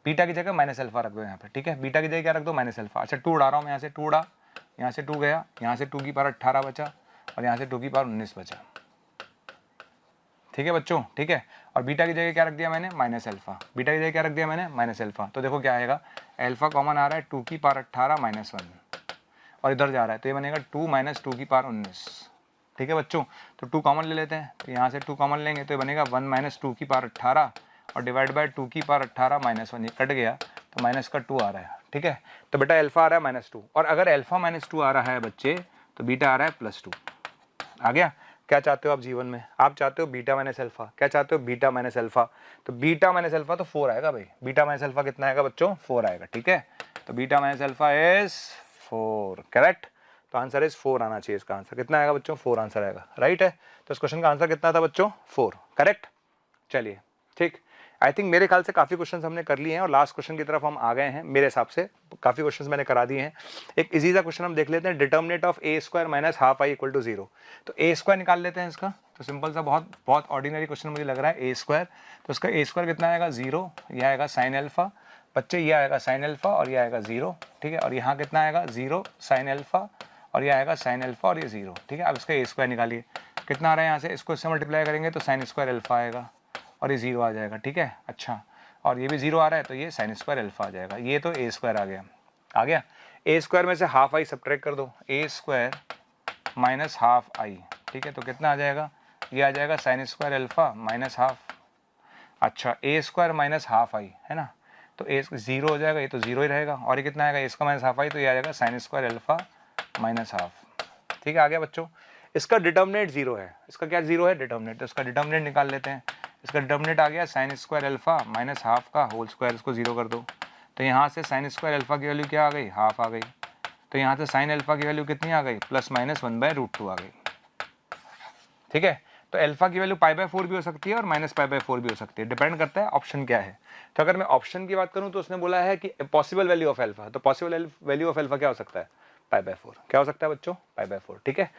बीटा की जगह माइनस एल्फा रख दो यहाँ पर, ठीक है। बीटा की जगह क्या रख दो माइनस एल्फा। अच्छा 2 उड़ा रहा हूँ मैं यहाँ से, 2 उड़ा, यहाँ से 2 गया, यहाँ से 2 की पावर 18 बचा और यहाँ से 2 की पावर 19 बचा, ठीक है बच्चों, ठीक है। और बीटा की जगह क्या रख दिया मैंने माइनस एल्फा, बीटा की जगह क्या रख दिया मैंने माइनस एल्फा, तो देखो क्या आएगा, एल्फा कॉमन आ रहा है 2 की पावर 18 माइनस 1 और इधर जा रहा है तो ये बनेगा 2 माइनस 2 की पावर 19, ठीक है बच्चों। तो 2 कॉमन ले लेते हैं, तो यहाँ से 2 कॉमन लेंगे तो ये बनेगा 1 माइनस 2 की पावर 18 और डिवाइड बाय 2 की पावर 18 माइनस 1, ये कट गया तो माइनस का 2 आ रहा है, ठीक है। तो बेटा एल्फा आ रहा है माइनस 2, और अगर एल्फा माइनस 2 आ रहा है बच्चे तो बीटा आ रहा है प्लस 2, आ गया। क्या चाहते हो आप जीवन में, आप चाहते हो बीटा माइनस एल्फा, क्या चाहते हो बीटा माइनस एल्फा, तो बीटा माइनस एल्फा तो 4 आएगा भाई, बीटा माइनस एल्फा कितना आएगा बच्चों 4 आएगा, ठीक है। तो beta minus alpha is 4, correct. तो आंसर इज 4 आना चाहिए, इसका आंसर कितना आएगा बच्चों 4 आंसर आएगा, राइट है। तो इस क्वेश्चन का आंसर कितना था बच्चों 4, करेक्ट। चलिए ठीक, आई थिंक मेरे ख्याल से काफ़ी क्वेश्चंस हमने कर लिए हैं और लास्ट क्वेश्चन की तरफ हम आ गए हैं, मेरे हिसाब से काफ़ी क्वेश्चंस मैंने करा दिए हैं। एक इजी सा क्वेश्चन हम देख लेते हैं, determinant of A square minus half I equal to 0। तो ए स्क्वायर निकाल लेते हैं इसका, तो सिंपल सा बहुत बहुत ऑर्डिनरी क्वेश्चन मुझे लग रहा है, ए स्क्वायर, तो इसका ए स्क्वायर कितना आएगा 0, यह आएगा साइन एल्फा बच्चे, ये आएगा साइन एल्फा और ये आएगा 0, ठीक है। और यहाँ कितना आएगा 0 साइन एल्फा और ये आएगा साइन एल्फा और ये 0, ठीक है। अब इसका ए स्क्वायर निकालिए, कितना आ रहा है यहाँ से, इसको इससे मल्टीप्लाई करेंगे तो साइन स्क्वायर एल्फा आएगा और ये 0 आ जाएगा, ठीक है। अच्छा और ये भी 0 आ रहा है तो ये साइन स्क्वायर एल्फा आ जाएगा, ये तो ए स्क्वायर आ गया, आ गया। ए स्क्वायर में से हाफ आई सब्ट्रैक्ट कर दो, ए स्क्वायर माइनस हाफ आई, ठीक है। तो कितना आ जाएगा, ये आ जाएगा sine square alpha minus half, अच्छा ए स्क्वायर माइनस हाफ आई है ना, तो ए 0 हो जाएगा, ये तो 0 ही रहेगा, और ये कितना आएगा ए स्क्वायर माइनस हाफ आई, तो ये आ जाएगा sine square alpha minus half, ठीक है। आ गया बच्चों, इसका डिटर्मिनेंट 0 है, इसका क्या 0 है डिटर्मिनेंट, तो इसका डिटर्मिनेंट निकाल लेते हैं। इसका डिटर्मिनेंट आ गया sine square alpha minus half का होल स्क्वायर, इसको 0 कर दो, तो यहाँ से साइन स्क्वायर एल्फा की वैल्यू क्या आ गई हाफ आ गई, तो यहाँ से साइन एल्फा की वैल्यू कितनी आ गई प्लस माइनस 1/√2 आ गई, ठीक है। तो एल्फा की वैल्यू π/4 भी हो सकती है और माइनस π/4 भी हो सकती है, डिपेंड करता है ऑप्शन क्या है। तो अगर मैं ऑप्शन की बात करूँ तो उसने बोला है कि पॉसिबल वैल्यू ऑफ एल्फा, तो पॉसिबल वैल्यू ऑफ एल्फा क्या हो सकता है π/4, क्या हो सकता है बच्चों π/4, ठीक है।